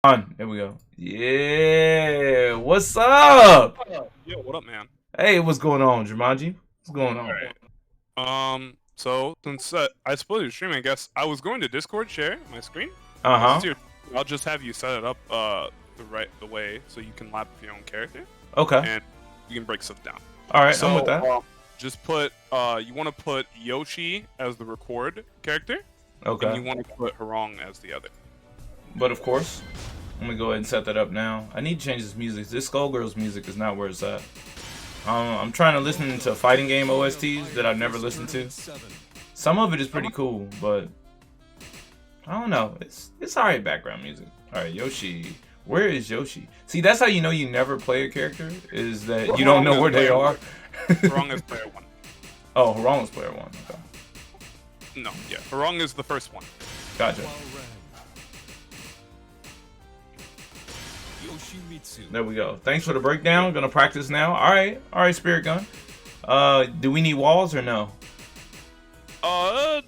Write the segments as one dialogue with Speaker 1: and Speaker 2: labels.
Speaker 1: On. There we go. Yeah. What's up?
Speaker 2: Yo, what up, man?
Speaker 1: Hey, what's going on, Jermanji? What's going on?
Speaker 2: Alright. So since I suppose you're streaming, I guess I was going to Discord share my screen.
Speaker 1: Uh-huh.
Speaker 2: I'll just have you set it up the way so you can lap with your own character
Speaker 1: Okay.
Speaker 2: and you can break stuff down.
Speaker 1: All right,
Speaker 2: So
Speaker 1: I'm with that.
Speaker 2: just put you want to put Yoshi as the record character, and
Speaker 1: Okay.
Speaker 2: you want to put Harong as the other.
Speaker 1: But of course, I'm gonna go ahead and set that up now. I need to change this music. This Skullgirls music is not where it's at. I'm trying to listen to fighting game OSTs that I've never listened to. Some of it is pretty cool, but I don't know. It's alright background music. Alright, Yoshi. Where is Yoshi? See, that's how you know you never play a character, is that you don't know where they are.
Speaker 2: Harong is player 1.
Speaker 1: Oh, Harong is player 1. Okay.
Speaker 2: No, yeah, Harong is the first one.
Speaker 1: Gotcha. There we go. Thanks for the breakdown. Gonna practice now. Alright, Spirit Gun. Do we need walls or no?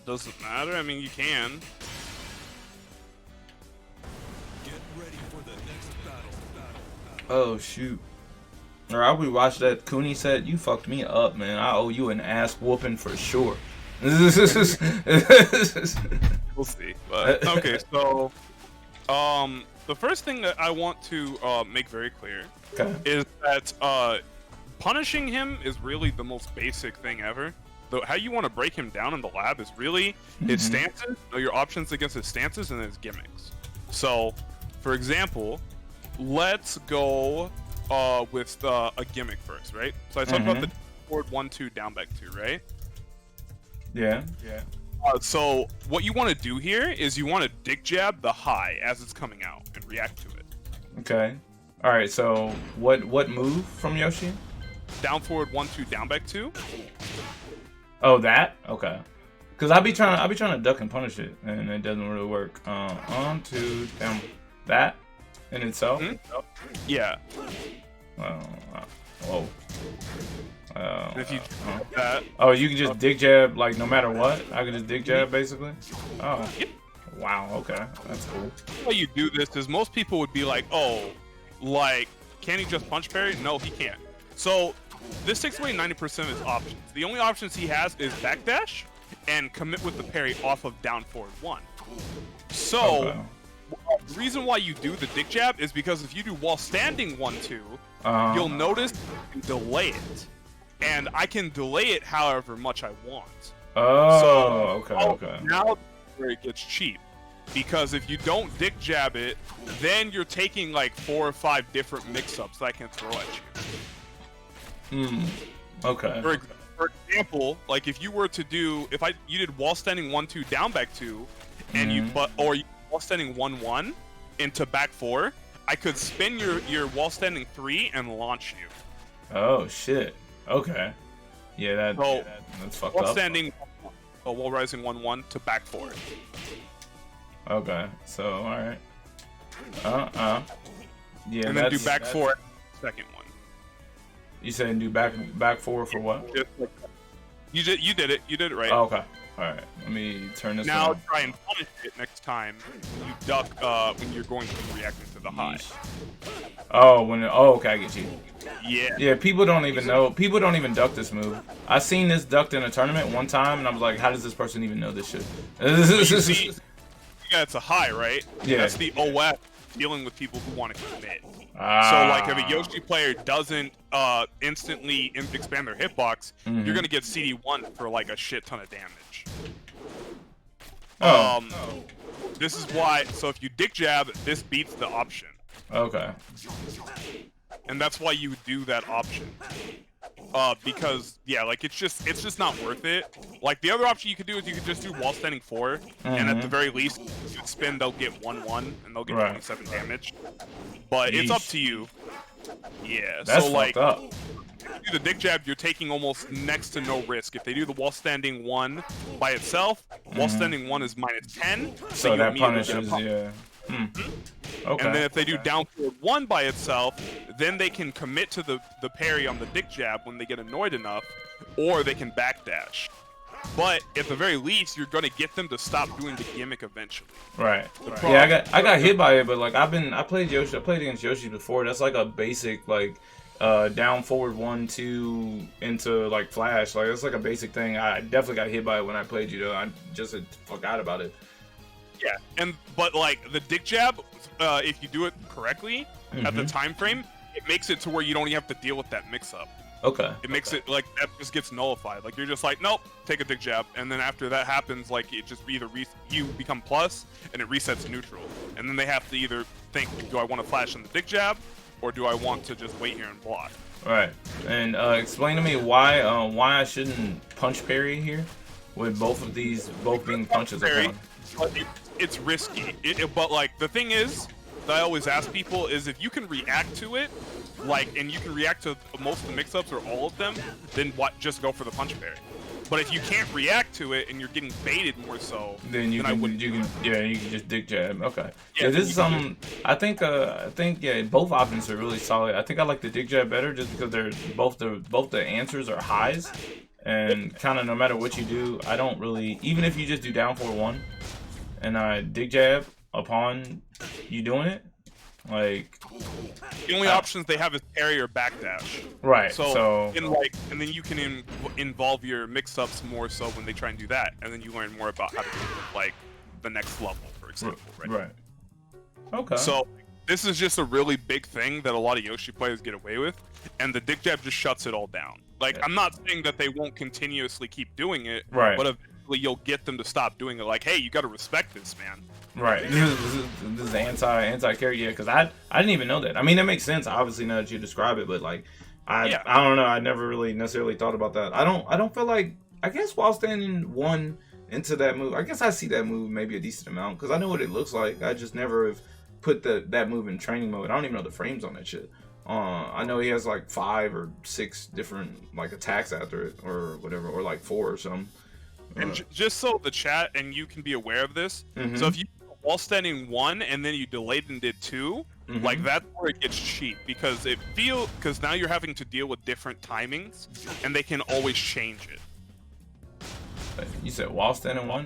Speaker 2: Doesn't matter. I mean, you can.
Speaker 3: Get ready for the next battle.
Speaker 1: Oh shoot. Alright, we watched that Cooney set. You fucked me up, man. I owe you an ass whooping for sure.
Speaker 2: We'll see. But okay, so the first thing that I want to make very clear is that punishing him is really the most basic thing ever. How you want to break him down in the lab is really his stances, know your options against his stances, and his gimmicks. So, for example, let's go with a gimmick first, right? So I talked about the forward 1-2 down back 2, right?
Speaker 1: Yeah.
Speaker 2: So what you want to do here is you want to dick jab the high as it's coming out and react to it.
Speaker 1: Okay. Alright, so what move from Yoshi?
Speaker 2: Down forward 1-2 down back 2.
Speaker 1: Oh, that? Okay. Cause I be trying to duck and punish it, and it doesn't really work. On to down. That in itself.
Speaker 2: Yeah.
Speaker 1: Whoa.
Speaker 2: If you that.
Speaker 1: Oh, you can just dig jab like no matter what. I can just dig jab basically. Oh. Wow. Okay, that's cool.
Speaker 2: How you do this is most people would be like, oh, like can he just punch parry? No, he can't. So this takes away 90% of his options. The only options he has is backdash and commit with the parry off of down forward 1. So the reason why you do the dick jab is because if you do while standing 1-2, you'll notice you can delay it. And I can delay it however much I want.
Speaker 1: Oh,
Speaker 2: so,
Speaker 1: okay.
Speaker 2: Now where it gets cheap. Because if you don't dick jab it, then you're taking like 4 or 5 different mix-ups that I can throw at you.
Speaker 1: Okay.
Speaker 2: For example, like if you were to do, you did wall standing 1-2 down back 2, and you wall standing 1-1 into back 4, I could spin your wall standing 3 and launch you.
Speaker 1: Oh shit. Okay. Yeah, that's fucked up.
Speaker 2: Wall standing, wall rising 1-1 to back 4.
Speaker 1: Okay. So all right. Yeah.
Speaker 2: And then do back 4, second one.
Speaker 1: You saying do back 4 for what?
Speaker 2: You did it right.
Speaker 1: Oh, okay. All right. Let me turn this.
Speaker 2: Now
Speaker 1: on.
Speaker 2: try and punish it next time you duck when you're going to be reacting to the high.
Speaker 1: Oh, okay, I get you.
Speaker 2: Yeah.
Speaker 1: Yeah, people don't even know. People don't even duck this move. I seen this ducked in a tournament one time, and I was like, how does this person even know this shit?
Speaker 2: See, yeah, it's a high, right?
Speaker 1: Yeah.
Speaker 2: That's the OF dealing with people who want to commit. So, like, if a Yoshi player doesn't instantly expand their hitbox, you're gonna get CD1 for like a shit ton of damage. This is why. So if you dick jab, this beats the option.
Speaker 1: Okay.
Speaker 2: And that's why you would do that option. Because yeah, like it's just not worth it. Like the other option you could do is you could just do wall standing 4, and at the very least, if you spin, they'll get 1-1 and they'll get 27 damage. But it's up to you. Yeah.
Speaker 1: That's
Speaker 2: so like,
Speaker 1: fucked up.
Speaker 2: if you do the dick jab, you're taking almost next to no risk. If they do the wall standing 1 by itself, wall standing 1 is -10.
Speaker 1: So that punishes, yeah. Okay.
Speaker 2: And then if they do down forward 1 by itself, then they can commit to the parry on the dick jab when they get annoyed enough, or they can backdash. but at the very least, you're gonna get them to stop doing the gimmick eventually.
Speaker 1: Right. Yeah, I got hit by it, but like I played Yoshi. I played against Yoshi before. That's like a basic like down forward 1-2 into like flash. Like that's like a basic thing. I definitely got hit by it when I played you though. I just forgot about it.
Speaker 2: Yeah, but like the dick jab, if you do it correctly at the time frame, it makes it to where you don't even have to deal with that mix-up.
Speaker 1: Okay.
Speaker 2: It makes it like that just gets nullified. Like you're just like, nope, take a dick jab, and then after that happens, like it just either you become plus and it resets neutral, and then they have to either think, do I want to flash on the dick jab, or do I want to just wait here and block?
Speaker 1: Right. And explain to me why I shouldn't punch parry here, with both of these being punches upon.
Speaker 2: It's risky. But like the thing is that I always ask people is if you can react to it, like, and you can react to most of the mix-ups or all of them, then just go for the punch parry. But if you can't react to it and you're getting baited more so,
Speaker 1: then you can just dick jab. Okay. Yeah, this is something I think both options are really solid. I think I like the dick jab better just because they're both the answers are highs, and kind of no matter what you do, I don't really, even if you just do down 4-1 and I dick jab upon you doing it, like
Speaker 2: the only options they have is parry or backdash.
Speaker 1: Right.
Speaker 2: So and then you can involve your mix-ups more so when they try and do that, and then you learn more about how to do like the next level, for example.
Speaker 1: Right. Okay.
Speaker 2: So this is just a really big thing that a lot of Yoshi players get away with, and the dick jab just shuts it all down. Like I'm not saying that they won't continuously keep doing it,
Speaker 1: right?
Speaker 2: But eventually you'll get them to stop doing it. Like, hey, you got to respect this, man.
Speaker 1: Right. This is anti character. Yeah, because I didn't even know that. I mean, it makes sense obviously now that you describe it, but like I don't know. I never really necessarily thought about that. I don't feel like, I guess while standing 1 into that move, I guess I see that move maybe a decent amount because I know what it looks like. I just never have put that move in training mode. I don't even know the frames on that shit. I know he has like 5 or 6 different like attacks after it or whatever, or like 4 or something.
Speaker 2: And just so the chat and you can be aware of this, so if you while standing 1 and then you delayed and did 2, like that's where it gets cheap because because now you're having to deal with different timings and they can always change it.
Speaker 1: You said while standing 1?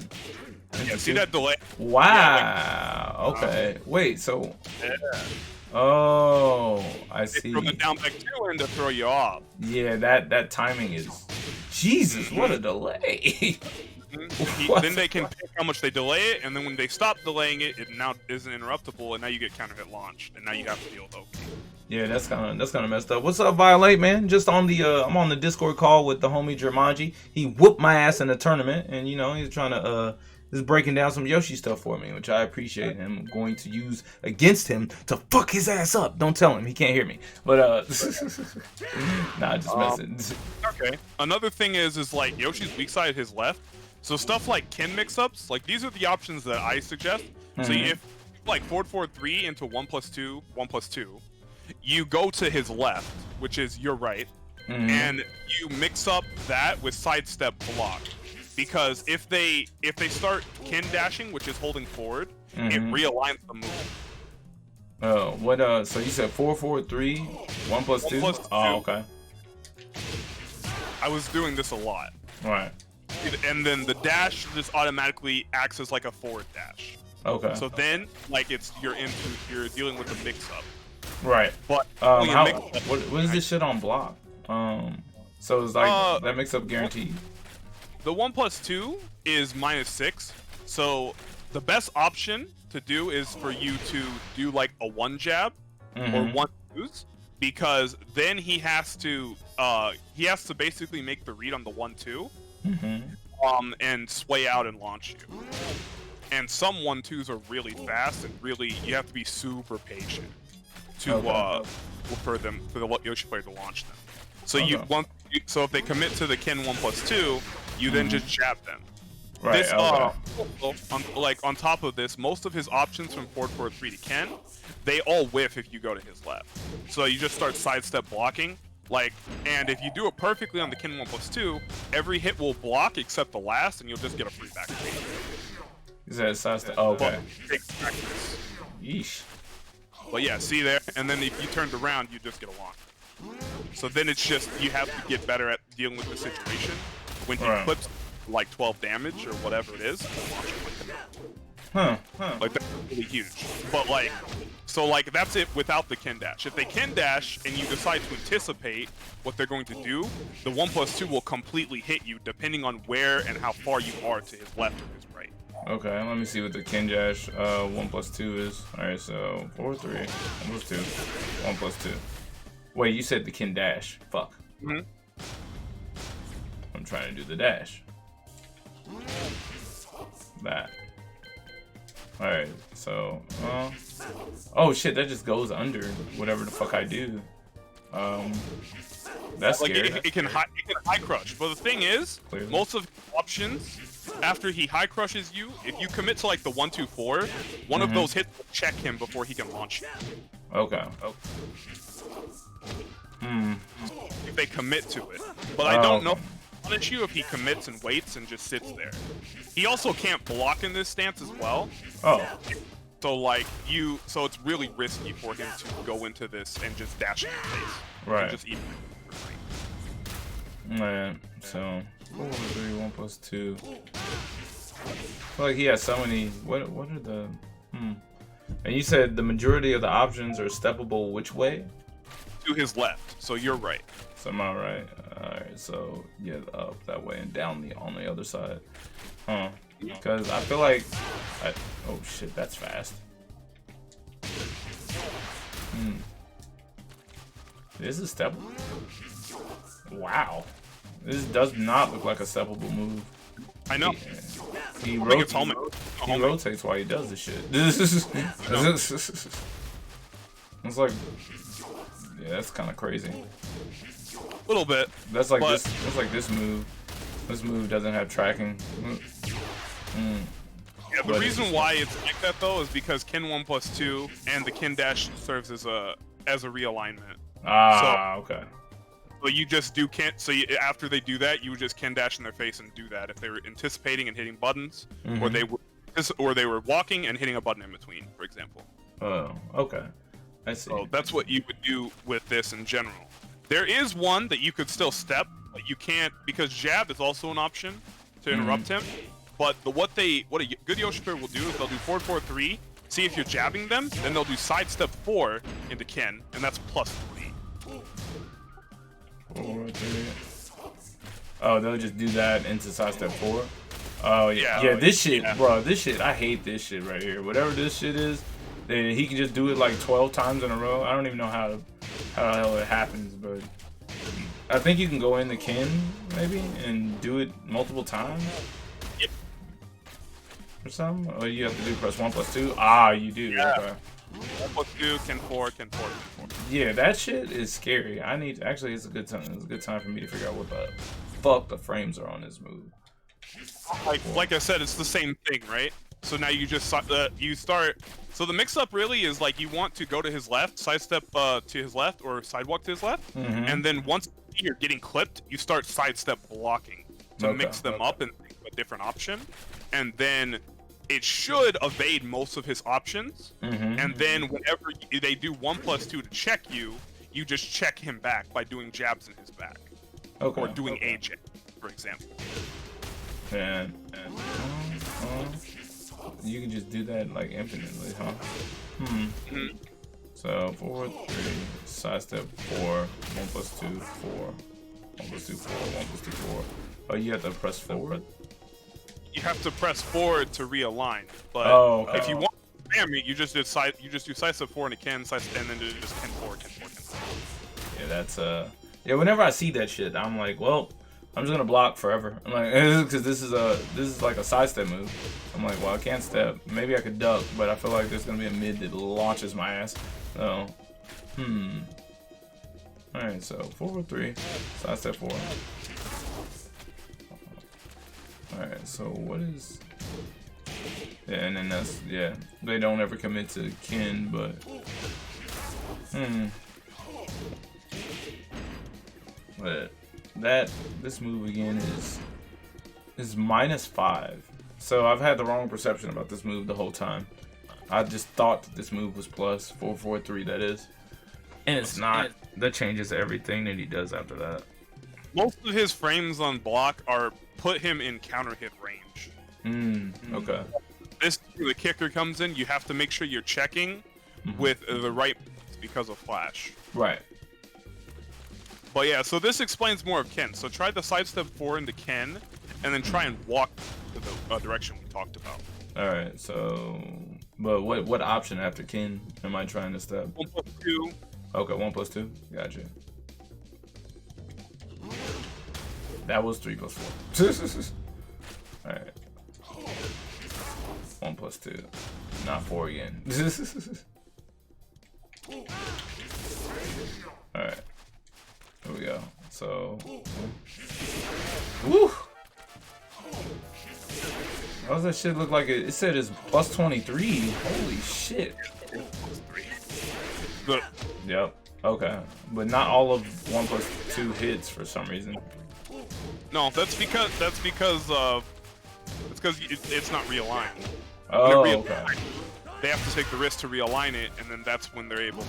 Speaker 2: Yeah, see that delay?
Speaker 1: Wow. Yeah, like, okay. Wait, so. Yeah. Oh, I see.
Speaker 2: From the down back 2 and to throw you off.
Speaker 1: Yeah, that timing is. Jesus, what a delay.
Speaker 2: Then they can pick how much they delay it, and then when they stop delaying it, it now isn't interruptible, and now you get counter hit launched, and now you have to deal with OK.
Speaker 1: Yeah, that's kind of messed up. What's up, Violate, man? Just on the I'm on the Discord call with the homie Jermanji. He whooped my ass in the tournament, and you know he's trying to just breaking down some Yoshi stuff for me, which I appreciate. And I'm going to use against him to fuck his ass up. Don't tell him, he can't hear me. But nah, just messing.
Speaker 2: Okay. Another thing is like Yoshi's weak side his left. So stuff like kin mix-ups, like these are the options that I suggest. So if like 4-4-3 into 1+2, 1+2, you go to his left, which is your right, and you mix up that with sidestep block. Because if they start kin dashing, which is holding forward, it realigns the move.
Speaker 1: Oh, what so you said 4-4-3, 1+2? Oh, okay.
Speaker 2: I was doing this a lot.
Speaker 1: Right.
Speaker 2: And then the dash just automatically acts as like a forward dash.
Speaker 1: Okay.
Speaker 2: So then, like you're dealing with the mix-up.
Speaker 1: Right.
Speaker 2: But
Speaker 1: what is this shit on block? So it's like that mix-up guaranteed.
Speaker 2: The 1+2 is -6. So the best option to do is for you to do like a 1 jab or 1 twos, because then he has to basically make the read on the 1-2. And sway out and launch you. And some 1-2s are really fast and really you have to be super patient to for the Yoshi player to launch them. So so if they commit to the kin 1+2, you then just jab them.
Speaker 1: Right.
Speaker 2: This, on top of this, most of his options from 4-4-3 to kin, they all whiff if you go to his left. So you just start sidestep blocking. And if you do it perfectly on the kin 1+2, every hit will block except the last, and you'll just get a free back.
Speaker 1: Is that sidestep? Oh, okay.
Speaker 2: Yeesh. But yeah, see there, and then if you turned around, you just get a launch. So then it's just you have to get better at dealing with the situation when he clips like 12 damage or whatever it is. Like that's really huge. But like, so like that's it without the Ken Dash. If they Ken Dash and you decide to anticipate what they're going to do, the 1+2 will completely hit you depending on where and how far you are to his left or his right.
Speaker 1: Okay, let me see what the Ken Dash 1+2 is. Alright, so 4-3, 1+2, 1+2. Wait, you said the Ken Dash. Fuck. I'm trying to do the dash. That. Alright, so oh shit, that just goes under whatever the fuck I do. That's
Speaker 2: like
Speaker 1: scary.
Speaker 2: it can high crush. But the thing is,
Speaker 1: Clearly.
Speaker 2: most of the options after he high crushes you, if you commit to like the 1-2-4, one of those hits will check him before he can launch you.
Speaker 1: Okay.
Speaker 2: If they commit to it. But I don't know punish you if he commits and waits and just sits there. He also can't block in this stance as well.
Speaker 1: Oh.
Speaker 2: So like so it's really risky for him to go into this and just dash in your face.
Speaker 1: Right.
Speaker 2: And just eat.
Speaker 1: Man, so 4-3, 1+2. I feel like he has so many. What are the? And you said the majority of the options are steppable which way?
Speaker 2: To his left. So you're right.
Speaker 1: So am I right? Alright, so yeah, up that way and down on the other side. Because I feel like oh shit, that's fast. This is steppable. Wow. This does not look like a steppable move.
Speaker 2: I know.
Speaker 1: He rotates while he does this shit. It's like, yeah, that's kind of crazy.
Speaker 2: A little bit.
Speaker 1: That's like this. That's like this move. This move doesn't have tracking.
Speaker 2: Yeah, the reason why it's like that though is because Ken 1+2 and the Ken Dash serves as a realignment.
Speaker 1: Okay.
Speaker 2: So you just do Ken. So after they do that, you would just Ken Dash in their face and do that if they were anticipating and hitting buttons, or they were walking and hitting a button in between, for example.
Speaker 1: Oh, okay. I see.
Speaker 2: So that's what you would do with this in general. There is one that you could still step, but you can't because jab is also an option to interrupt him. But what a good Yoshi player will do is they'll do 4-4-3. See if you're jabbing them, then they'll do sidestep 4 into Ken, and that's +3.
Speaker 1: 4-3. Oh, they'll just do that into sidestep 4. Oh yeah, yeah. This shit, bro. This shit. I hate this shit right here. Whatever this shit is, then he can just do it like 12 times in a row. I don't even know how the hell it happens, but I think you can go into Ken maybe and do it multiple times.
Speaker 2: Yep.
Speaker 1: Or something. Or you have to do press 1+2. Ah, you do.
Speaker 2: Yeah.
Speaker 1: Okay.
Speaker 2: 1+2, Ken 4, Ken 4, Ken 4.
Speaker 1: Yeah, that shit is scary. Actually, it's a good time. It's a good time for me to figure out what the fuck the frames are on this move.
Speaker 2: Like I said, it's the same thing, right? So now you just you start. So the mix-up really is like you want to go to his left, sidestep to his left, or sidewalk to his left, and then once you're getting clipped, you start sidestep blocking to mix them up and think of a different option, and then it should evade most of his options. And then whenever they do 1+2 to check you, you just check him back by doing jabs in his back, or doing a jab, for example.
Speaker 1: And you can just do that like infinitely, huh? So 4-3, sidestep 4, 1+2, 4, 1+2, 4, 1+2, 4. Oh, you have to press forward.
Speaker 2: You have to press forward to realign, but if you want to spam it, you just do sidestep 4 and a Ken, and then just Ken 4, Ken 4, Ken 4.
Speaker 1: Yeah, that's yeah. Whenever I see that shit, I'm like, well, I'm just gonna block forever. I'm like, because this is like a sidestep move. I'm like, well, I can't step. Maybe I could duck, but I feel like there's gonna be a mid that launches my ass. So, All right, so 4-3, sidestep 4. All right, so what is? Yeah, and then that's They don't ever commit to Ken, but But this move again is -5. So I've had the wrong perception about this move the whole time. I just thought that this move was plus 4-4-3, that is. And it's not. That changes everything that he does after that.
Speaker 2: most of his frames on block are put him in counter hit range.
Speaker 1: Okay.
Speaker 2: This the kicker comes in. You have to make sure you're checking with the right because of flash.
Speaker 1: Right.
Speaker 2: But yeah, so this explains more of Ken. So try the sidestep 4 into Ken, and then try and walk to the direction we talked about.
Speaker 1: All right. So, but what option after Ken am I trying to step?
Speaker 2: 1+2.
Speaker 1: Okay, 1+2. Gotcha. That was 3+4. All right. 1+2. Not 4 again. All right. Here we go. So, woo! How does that shit look like? It said it's +23. Holy shit!
Speaker 2: Good.
Speaker 1: Yep. Okay, but not all of 1+2 hits for some reason.
Speaker 2: No, that's because it's not realigned.
Speaker 1: Oh,
Speaker 2: When it
Speaker 1: okay.
Speaker 2: They have to take the risk to realign it, and then that's when they're able to.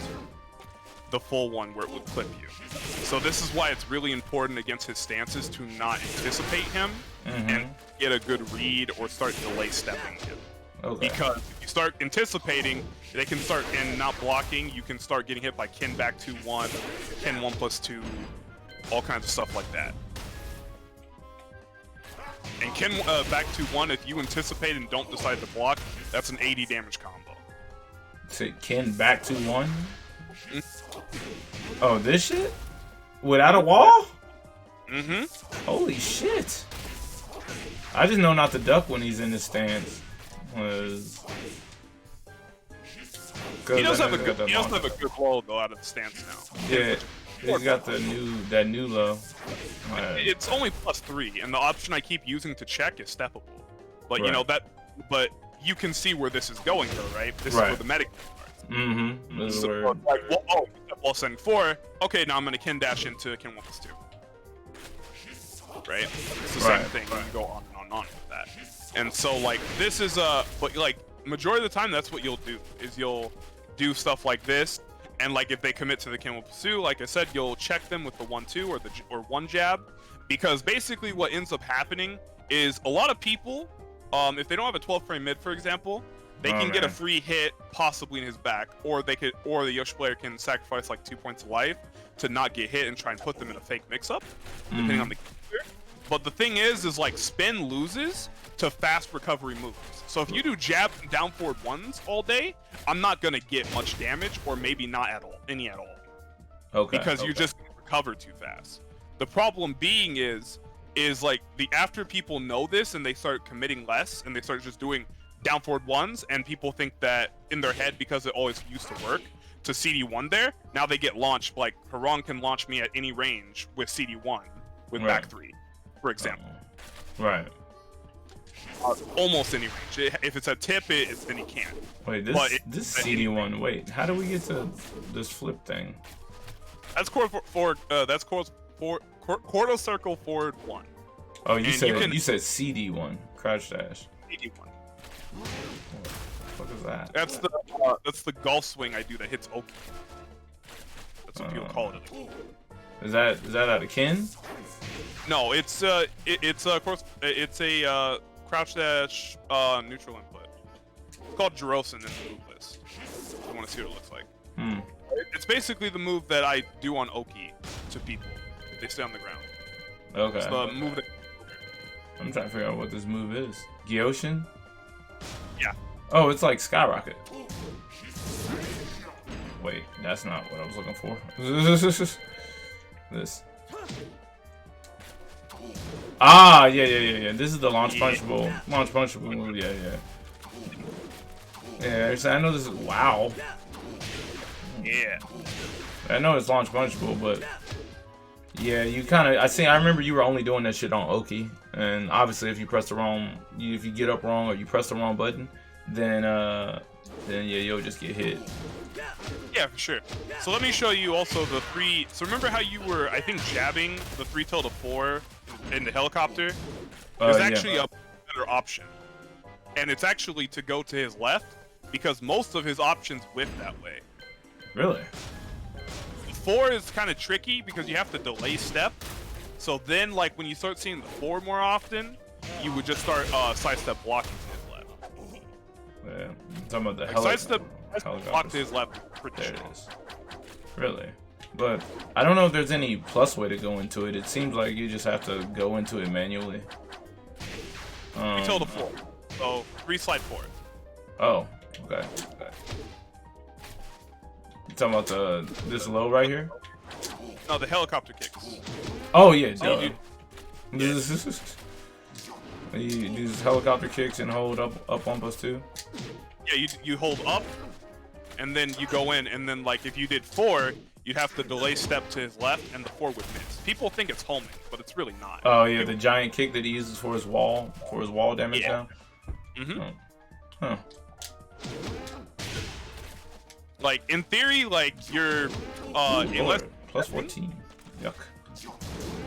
Speaker 2: The full one where it would clip you. So this is why it's really important against his stances to not anticipate him and get a good read or start delay stepping him.
Speaker 1: Okay.
Speaker 2: Because if you start anticipating, they can start and not blocking. You can start getting hit by Ken back 2-1, Ken 1+2, all kinds of stuff like that. And Ken back 2-1, if you anticipate and don't decide to block, that's an 80 damage combo.
Speaker 1: So Ken back to 1. Oh, this shit? Without a wall? Holy shit. I just know not to duck when he's in his stance.
Speaker 2: He does have a good wall though out of the stance now.
Speaker 1: Yeah, he's got that new low.
Speaker 2: It's only +3, and the option I keep using to check is steppable. But you know but you can see where this is going though, right? This is where the medic
Speaker 1: So,
Speaker 2: like, wall setting 4. Okay, now I'm gonna Ken dash into Ken 1+2. Right? It's the same thing. You can go on and on with that. And so like this is but like majority of the time that's what you'll do is you'll do stuff like this, and like if they commit to the Ken 1+2, like I said, you'll check them with the 1-2 or one jab, because basically what ends up happening is a lot of people, if they don't have a 12 frame mid, for example, they can get a free hit possibly in his back, or the Yoshi player can sacrifice like 2 points of life to not get hit and try and put them in a fake mix-up, depending on the character. But the thing is like spin loses to fast recovery moves. So if you do jab and down forward ones all day, I'm not gonna get much damage, or maybe not at all, any at all. Okay. Because you just recover too fast. The problem being is like after people know this and they start committing less and they start just doing down forward ones, and people think that in their head, because it always used to work, to CD1 there, now they get launched. Like Harong can launch me at any range with CD1 with back 3, for example.
Speaker 1: Right.
Speaker 2: Almost any range. If it's a tip, then he can't.
Speaker 1: Wait, this CD1. Wait, how do we get to this flip thing?
Speaker 2: That's forward. That's quarter circle forward 1.
Speaker 1: Oh, you said CD1 crouch dash.
Speaker 2: CD1.
Speaker 1: What is that?
Speaker 2: That's the golf swing I do that hits Oki. That's what people call it.
Speaker 1: Is that out of Ken?
Speaker 2: No, it's a crouch dash neutral input. It's called Jirosen in the move list. I want to see what it looks like. It's basically the move that I do on Oki to people if they stay on the ground.
Speaker 1: Okay.
Speaker 2: It's the move that.
Speaker 1: I'm trying to figure out what this move is. Gyoshin?
Speaker 2: Yeah.
Speaker 1: Oh, it's like Skyrocket. Wait, that's not what I was looking for. This. Ah, yeah. This is the launch punchable move. Yeah. So I know this is wow.
Speaker 2: Yeah.
Speaker 1: I know it's launch punchable, but yeah, you kind of. I remember you were only doing that shit on Oki, and obviously if you press the wrong, if you get up wrong or you press the wrong button, then yeah, you'll just get hit.
Speaker 2: Yeah, for sure. So let me show you also the 3. So remember how you were, I think, jabbing the 3 tilde 4 in the helicopter? There's actually a better option, and it's actually to go to his left, because most of his options whiff that way.
Speaker 1: Really?
Speaker 2: 4 is kind of tricky because you have to delay step, So then, like, when you start seeing the 4 more often, you would just start sidestep blocking to his left.
Speaker 1: Yeah, I'm talking about the
Speaker 2: Like, sidestep block to his left. Pretty
Speaker 1: there
Speaker 2: strong.
Speaker 1: it is. Really? But I don't know if there's any plus way to go into it. It seems like you just have to go into it manually.
Speaker 2: Until the 4. So, 3 slide 4.
Speaker 1: Oh, okay. You talking about this low right here?
Speaker 2: No, the helicopter kicks.
Speaker 1: Oh yeah,
Speaker 2: Oh,
Speaker 1: you do helicopter kicks and hold up on us too.
Speaker 2: Yeah, you hold up, and then you go in, and then like if you did 4, you'd have to delay step to his left, and the 4 would miss. People think it's homing, but it's really not.
Speaker 1: Oh yeah, the giant kick that he uses for his wall damage now.
Speaker 2: Mm-hmm.
Speaker 1: Oh. Huh.
Speaker 2: Like in theory, like you're unless
Speaker 1: plus 14. Yuck.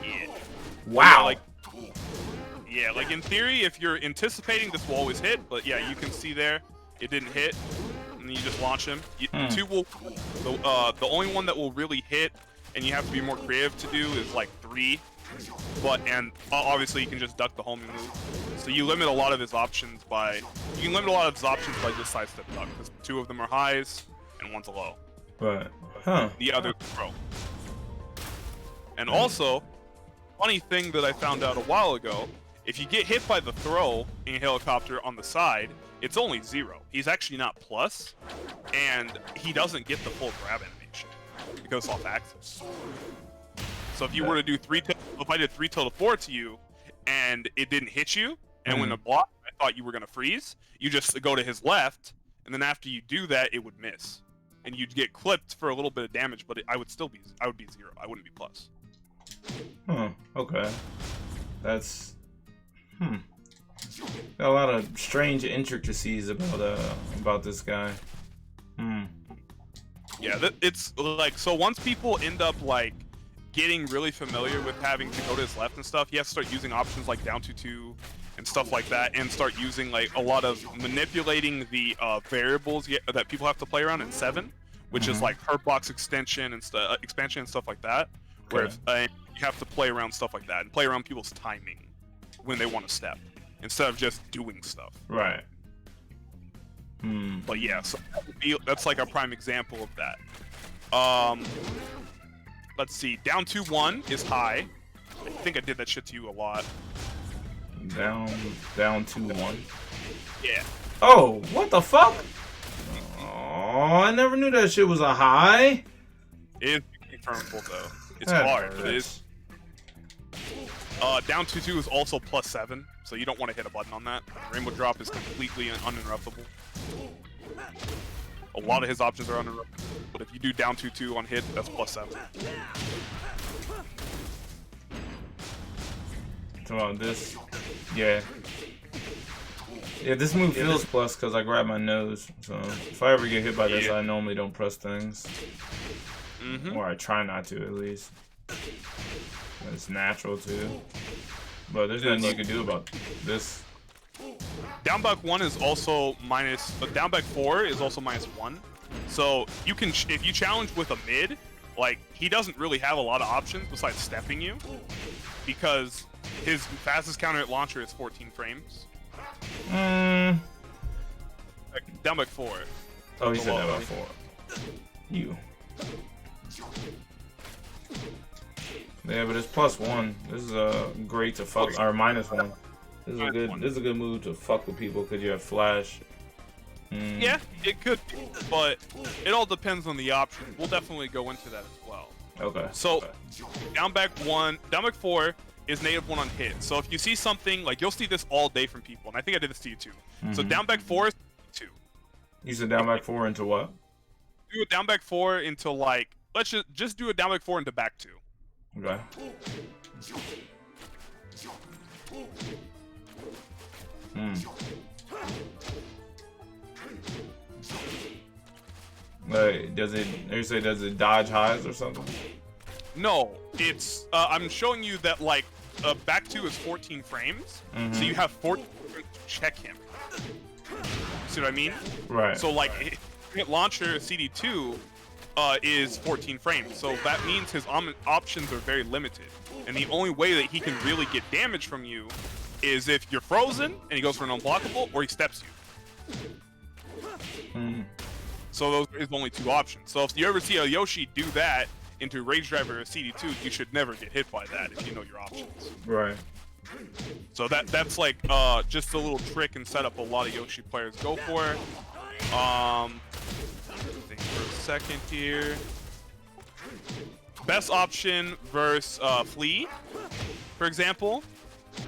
Speaker 2: yeah.
Speaker 1: Wow.
Speaker 2: Yeah, like in theory, if you're anticipating this will always hit, but yeah, you can see there it didn't hit, and then you just launch him. 2 will the only one that will really hit, and you have to be more creative to do is like 3. But obviously you can just duck the homing move. So you limit a lot of his options by just sidestep duck, because 2 of them are highs and 1's a low.
Speaker 1: Right. Huh.
Speaker 2: The other throw. And also, funny thing that I found out a while ago, if you get hit by the throw in a helicopter on the side, it's only 0. He's actually not plus, and he doesn't get the full grab animation. It goes off axis. So if you were to do if I did 3 till the 4 to you, and it didn't hit you, and when the block, I thought you were gonna freeze, you just go to his left, and then after you do that, it would miss, and you'd get clipped for a little bit of damage, but I would be 0. I wouldn't be plus.
Speaker 1: Okay. That's got a lot of strange intricacies about this guy.
Speaker 2: Yeah, it's like, so once people end up like getting really familiar with having to go to his left and stuff, he has to start using options like down to 2 and stuff like that, and start using like a lot of manipulating the variables that people have to play around in 7, which is like hurt box expansion and stuff like that, where you have to play around stuff like that and play around people's timing when they want to step instead of just doing stuff.
Speaker 1: Right.
Speaker 2: But yeah, so that's like a prime example of that. Let's see. Down 2-1 is high. I think I did that shit to you a lot.
Speaker 1: Down 2-1.
Speaker 2: Yeah.
Speaker 1: Oh, what the fuck? Oh, I never knew that shit was a high.
Speaker 2: It is confirmable though. It's
Speaker 1: That
Speaker 2: hard, but it
Speaker 1: hurts.
Speaker 2: is. Down 2-2 is also +7, so you don't want to hit a button on that. Rainbow drop is completely uninterruptible. A lot of his options are uninterruptible, but if you do down 2-2 on hit, that's +7.
Speaker 1: Talking about this, yeah, this move feels plus because I grab my nose. So if I ever get hit by this, I normally don't press things, or I try not to at least. It's natural too, but there's nothing you can do about this.
Speaker 2: Down back 1 is also minus, but down back 4 is also -1. So you can, if you challenge with a mid, like he doesn't really have a lot of options besides stepping you, because his fastest counter hit launcher is 14 frames. Like, down back 4.
Speaker 1: Oh, he said down back 4. You. Yeah, but it's +1. This is great to fuck, or -1. This is a good move to fuck with people because you have flash.
Speaker 2: Yeah, it could be, but it all depends on the option. We'll definitely go into that as well.
Speaker 1: Okay.
Speaker 2: So, down back 4 is -1 on hit. So if you see something, like you'll see this all day from people, and I think I did this to you too. So down back 4 is 2.
Speaker 1: You said down back 4 into what?
Speaker 2: Do a down back 4 into like, let's just do a down back 4 into back 2.
Speaker 1: Okay. Like, does it dodge highs or something?
Speaker 2: No, it's I'm showing you that like back 2 is 14 frames, so you have 14 frames to check him. See what I mean?
Speaker 1: Right.
Speaker 2: So like hit launcher CD2, is 14 frames, so that means his options are very limited. And the only way that he can really get damage from you is if you're frozen and he goes for an unblockable, or he steps you. So those are his only 2 options. So if you ever see a Yoshi do that into Rage Driver or CD2, you should never get hit by that if you know your options.
Speaker 1: Right.
Speaker 2: So that's like just a little trick and setup a lot of Yoshi players go for. Think for a second here. Best option versus Flea, for example.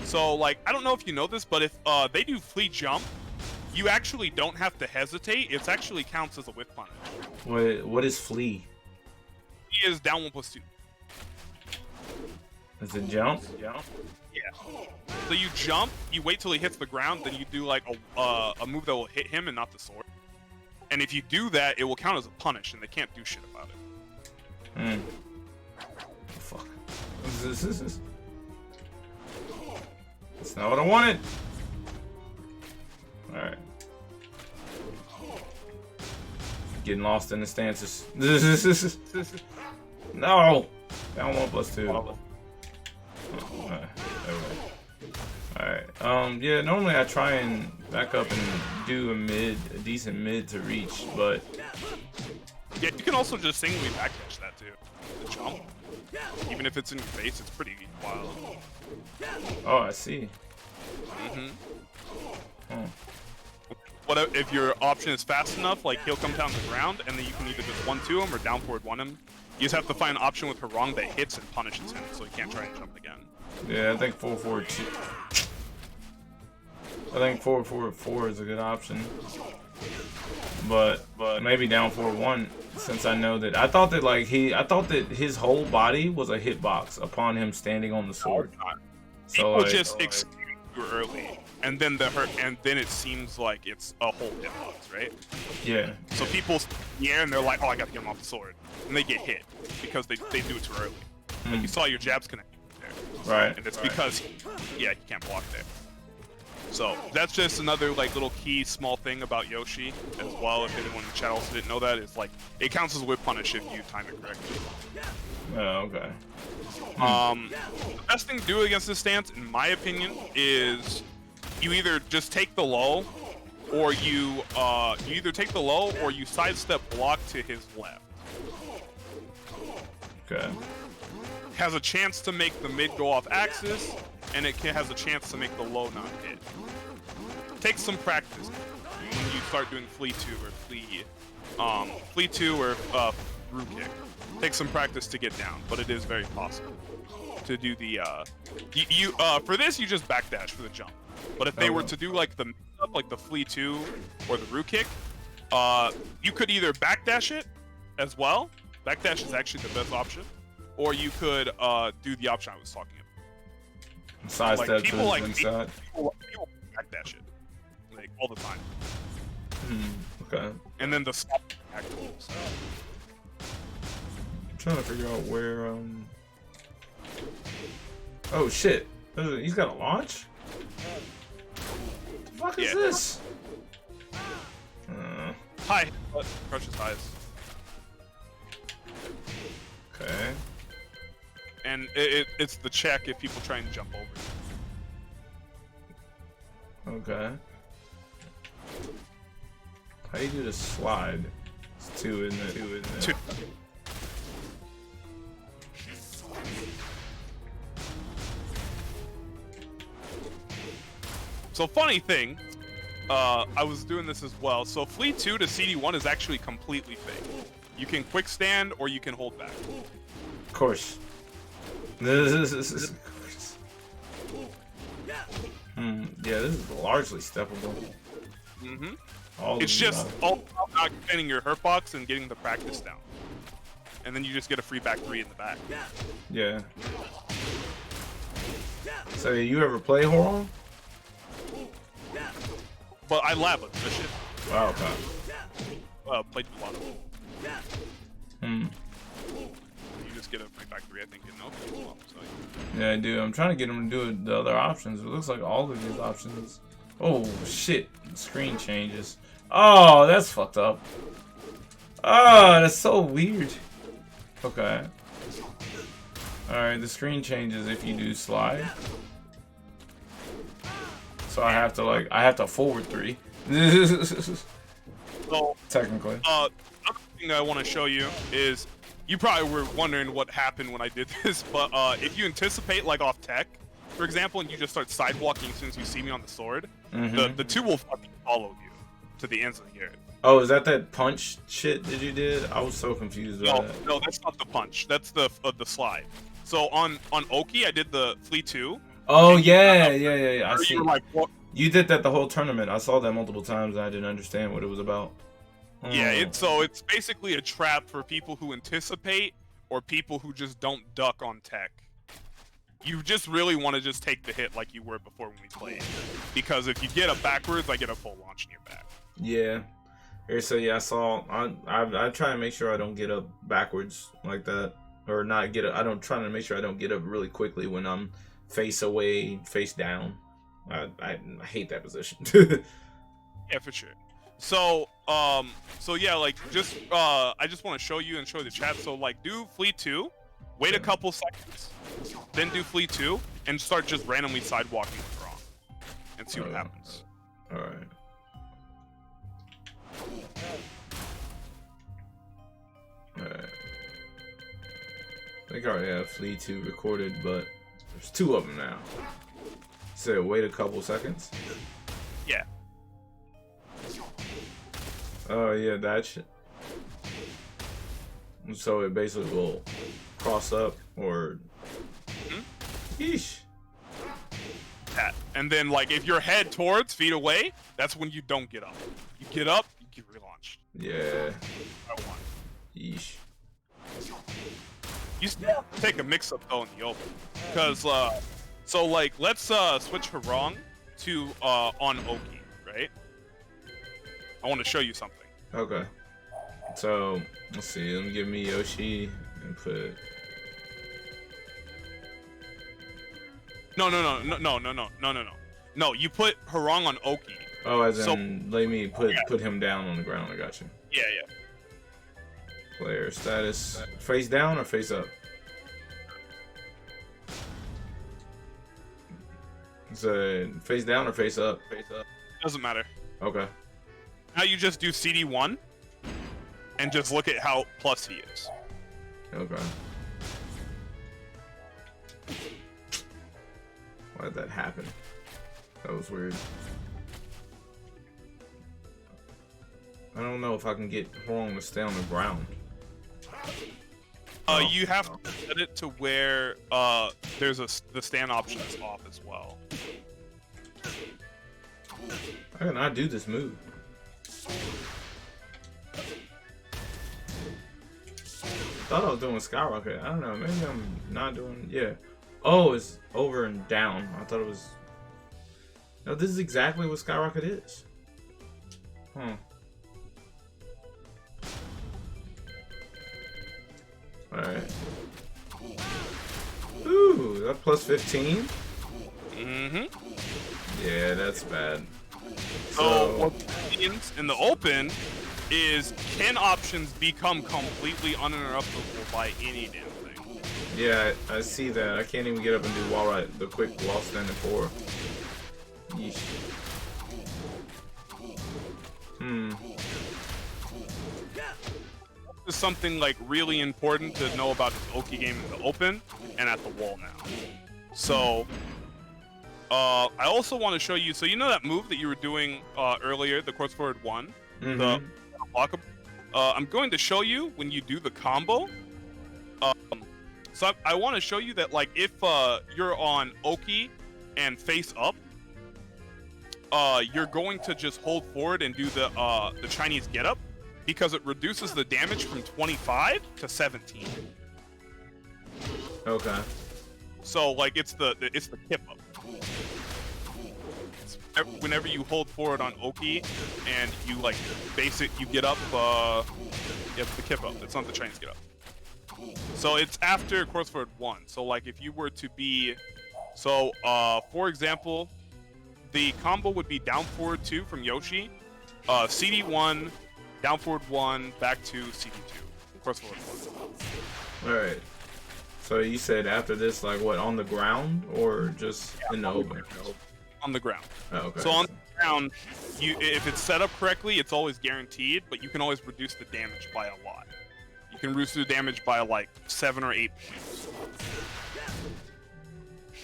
Speaker 2: So like, I don't know if you know this, but if they do Flea jump, you actually don't have to hesitate. It actually counts as a whiff punish.
Speaker 1: What is Flea?
Speaker 2: Flea is down 1+2.
Speaker 1: Is it jump?
Speaker 2: Yeah. So you jump, you wait till he hits the ground, then you do like a move that will hit him and not the sword. And if you do that, it will count as a punish, and they can't do shit about it.
Speaker 1: Fuck. This is. That's not what I wanted. All right. Getting lost in the stances. No. Down 1+2. Alright. Yeah, normally I try and back up and do a decent mid to reach, but
Speaker 2: yeah, you can also just singly backdash that too. The jump. Even if it's in your face, it's pretty wild.
Speaker 1: Oh, I see.
Speaker 2: What if your option is fast enough, like he'll come down the ground and then you can either just 1-2 him or down forward 1 him. You just have to find an option with Harang that hits and punishes him, so he can't try and jump again.
Speaker 1: Yeah, I think 4-4-2. I think 4-4-4 is a good option, but maybe down 4-1, since I know that I thought that his whole body was a hitbox upon him standing on the sword.
Speaker 2: So people just excuse you early, and then it seems like it's a whole hitbox, right?
Speaker 1: Yeah.
Speaker 2: So people and they're like, oh, I gotta get him off the sword, and they get hit because they do it too early. Like you saw your jabs connect there,
Speaker 1: right?
Speaker 2: And it's because he can't block there. So that's just another like little key small thing about Yoshi as well. If anyone in the chat also didn't know that, it's like it counts as a whip punish if you time it correctly.
Speaker 1: Oh, okay.
Speaker 2: The best thing to do against this stance, in my opinion, is you either just take the low, or you sidestep block to his left.
Speaker 1: Okay.
Speaker 2: Has a chance to make the mid go off axis, and it has a chance to make the low not hit. Take some practice when you start doing Flea 2 or Flea 2 or Roo Kick. Take some practice to get down, but it is very possible to do the for this you just backdash for the jump. But if they were to do like the Flea 2 or the Roo Kick, you could either backdash it as well. Backdash is actually the best option, or you could do the option I was talking about.
Speaker 1: Sidestep
Speaker 2: like, people
Speaker 1: to the inside.
Speaker 2: People backdash it like all the time.
Speaker 1: Okay.
Speaker 2: And then the stop back.
Speaker 1: I'm trying to figure out where. Oh shit! He's got a launch. What the fuck is this?
Speaker 2: High. Crushes highs.
Speaker 1: Okay.
Speaker 2: And it's the check if people try and jump over.
Speaker 1: Okay. How do you do the slide? It's 2 in there. 2 in there.
Speaker 2: 2. So funny thing, I was doing this as well. So Flea 2 to CD1 is actually completely fake. You can quick stand or you can hold back.
Speaker 1: Of course. Yeah, this is largely steppable.
Speaker 2: It's just all about not defending your hurt box and getting the practice down. And then you just get a free back 3 in the back.
Speaker 1: Yeah. So you ever play Horon?
Speaker 2: But I lab with this shit.
Speaker 1: Wow, okay.
Speaker 2: Played a lot of it. You just get a free back 3, I think,
Speaker 1: Yeah, I do. I'm trying to get him to do the other options. It looks like all of his options. Oh, shit. The screen changes. Oh, that's fucked up. Oh, that's so weird. Okay. Alright, the screen changes if you do slide. So I have to forward 3.
Speaker 2: So,
Speaker 1: technically.
Speaker 2: Another thing I want to show you is, you probably were wondering what happened when I did this, but if you anticipate like off tech, for example, and you just start sidewalking as soon as you see me on the sword, the 2 will fucking follow you to the ends of the earth.
Speaker 1: Oh, is that punch shit that you did? I was so confused by that.
Speaker 2: No, that's not the punch. That's the slide. So on Oki, I did the Flea 2.
Speaker 1: Oh yeah. I see.
Speaker 2: Like, what?
Speaker 1: You did that the whole tournament. I saw that multiple times and I didn't understand what it was about.
Speaker 2: Yeah, it's basically a trap for people who anticipate or people who just don't duck on tech. You just really want to just take the hit like you were before when we played. Because if you get up backwards, I get a full launch in your back.
Speaker 1: Yeah. Here, so yeah, I try and make sure I don't get up backwards like that. Or not get up. I don't try to make sure I don't get up really quickly when I'm face away, face down. I hate that position.
Speaker 2: Yeah, for sure. So yeah, like just I just want to show you and show the chat. So like, do Fleet 2, wait a couple seconds, then do Fleet 2, and start just randomly sidewalking wrong, and see what happens.
Speaker 1: All right. Alright. I think I already have Flea 2 recorded, but there's 2 of them now. So wait a couple seconds.
Speaker 2: Yeah.
Speaker 1: Oh yeah, that shit. So it basically will cross up or. Yeesh.
Speaker 2: That. And then like if you're head towards feet away, that's when you don't get up. You get up, you get relaunched.
Speaker 1: Yeah.
Speaker 2: I want.
Speaker 1: Yeesh.
Speaker 2: You still have to take a mix-up though in the open, because so like let's switch Harong to on Oki, right? I want to show you something.
Speaker 1: Okay. So let's see. Let me give me Yoshi and put.
Speaker 2: No. You put Harong on Oki.
Speaker 1: Oh, as in let me put him down on the ground. I got you.
Speaker 2: Yeah.
Speaker 1: Player status. Face down or face up? So face down or face up? Face up.
Speaker 2: Doesn't matter.
Speaker 1: Okay.
Speaker 2: Now you just do CD1 and just look at how plus he is.
Speaker 1: Okay. Why did that happen? That was weird. I don't know if I can get Horn to stay on the ground.
Speaker 2: You have to set it to where there's the stand option is off as well.
Speaker 1: How can I do this move? I thought I was doing skyrocket. I don't know. Maybe I'm not doing. Yeah. Oh, it's over and down. I thought it was. No, this is exactly what skyrocket is. Huh. Alright. Ooh, that plus 15? Yeah, that's bad.
Speaker 2: So what means in the open is, can options become completely uninterruptible by any damn thing?
Speaker 1: Yeah, I see that. I can't even get up and do wall right, the quick wall standing 4. Yeesh.
Speaker 2: This is something like really important to know about this Oki game in the open and at the wall now. So I also want to show you, so you know that move that you were doing earlier, the course forward 1, the block. I'm going to show you when you do the combo. So I want to show you that, like, if you're on Oki and face up, you're going to just hold forward and do the Chinese get up, because it reduces the damage from 25 to 17.
Speaker 1: Okay.
Speaker 2: So like it's the kip up. Whenever you hold forward on Oki and you like you get up, it's the kip up. It's not the Chinese get up. So it's after course forward 1. So like if you were to be, so for example, the combo would be down forward 2 from Yoshi, CD1, down forward 1, back to CD2. Cross forward 1.
Speaker 1: All right. So you said after this, like what, on the ground or just in the open?
Speaker 2: On the ground.
Speaker 1: Oh, okay.
Speaker 2: So on the ground, if it's set up correctly, it's always guaranteed, but you can always reduce the damage by a lot. You can reduce the damage by like 7 or 8 points.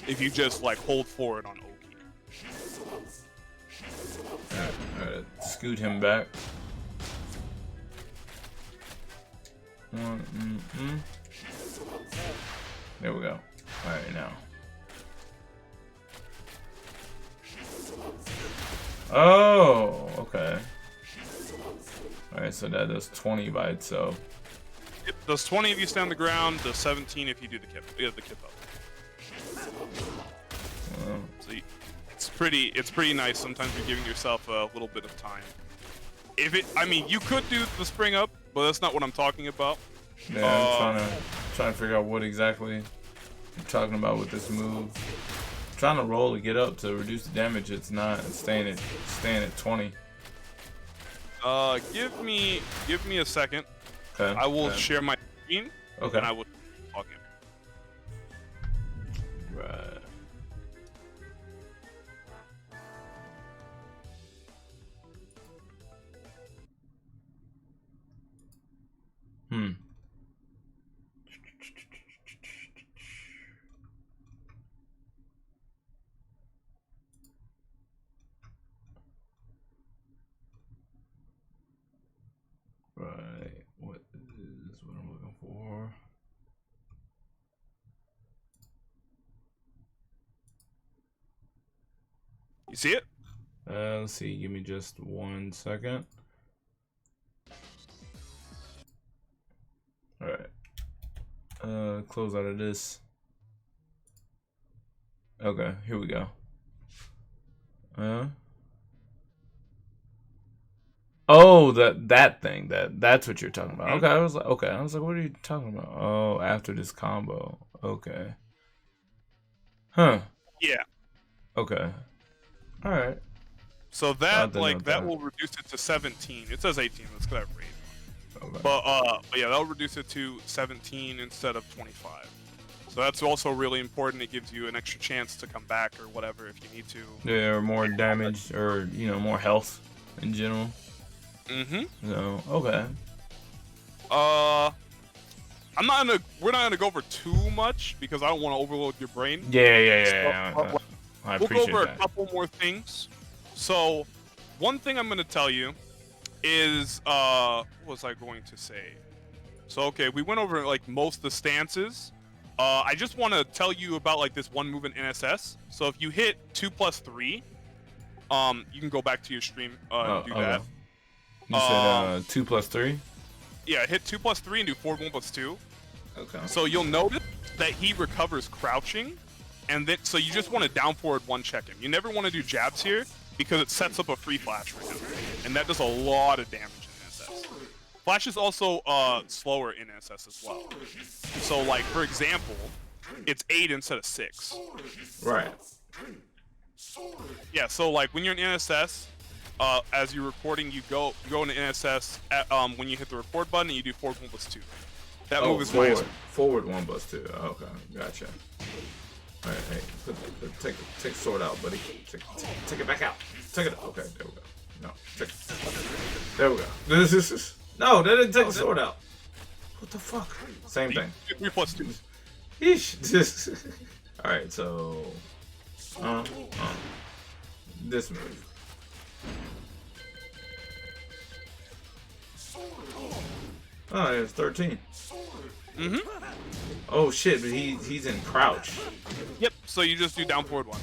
Speaker 2: If you just like hold forward on Oki.
Speaker 1: Alright, scoot him back. There we go. Alright, now. Oh, okay. Alright, so that does 20 by itself.
Speaker 2: It does 20 if you stay on the ground, does 17 if you do the kip up. So it's pretty nice. Sometimes you're giving yourself a little bit of time. I mean, you could do the spring up, but that's not what I'm talking about.
Speaker 1: Yeah, I'm trying to figure out what exactly you're talking about with this move. I'm trying to roll to get up to reduce the damage. It's not. It's staying at 20.
Speaker 2: Give me a second.
Speaker 1: Okay.
Speaker 2: I will share my screen.
Speaker 1: Okay.
Speaker 2: And I will talk him.
Speaker 1: Right. Right. What is what I'm looking for?
Speaker 2: You see it?
Speaker 1: Let's see. Give me just 1 second. All right. Close out of this. Okay, here we go. Oh, that thing. That's what you're talking about. Okay, I was like, what are you talking about? Oh, after this combo. Okay. Huh.
Speaker 2: Yeah.
Speaker 1: Okay. All right.
Speaker 2: So that will reduce it to 17. It says 18. Let's go that rate.
Speaker 1: Okay.
Speaker 2: But yeah, that'll reduce it to 17 instead of 25. So that's also really important. It gives you an extra chance to come back or whatever if you need to.
Speaker 1: Yeah, or more damage, or more health in general. So okay.
Speaker 2: We're not gonna go over too much because I don't want to overload your brain.
Speaker 1: Yeah. I
Speaker 2: we'll go over
Speaker 1: that.
Speaker 2: a couple more things. So, one thing I'm gonna tell you is what was I going to say? So okay, we went over like most of the stances. I just want to tell you about like this one move in NSS. So if you hit 2+3, you can go back to your stream and do that.
Speaker 1: You said 2+3?
Speaker 2: Yeah, hit 2+3 and do forward 1+2.
Speaker 1: Okay.
Speaker 2: So you'll notice that he recovers crouching, and then so you just want to down forward 1 check him. You never want to do jabs here because it sets up a free flash for him, and that does a lot of damage in NSS. Flash is also slower in NSS as well. So like for example, it's 8 instead of 6.
Speaker 1: Right.
Speaker 2: Yeah. So like when you're in NSS. As you're recording, you go into NSS when you hit the record button and you do forward 1+2. That move is
Speaker 1: forward 1+2. Okay, gotcha. All right, hey, take the sword out, buddy. Take it back out. Take it. Okay, there we go. No, take it. There we go. No, they didn't take the sword out. What the fuck? Same thing.
Speaker 2: 3+2.
Speaker 1: Yeesh. All right, so this move. Oh, it's 13. Oh shit, but he's in crouch.
Speaker 2: Yep. So you just do down forward 1.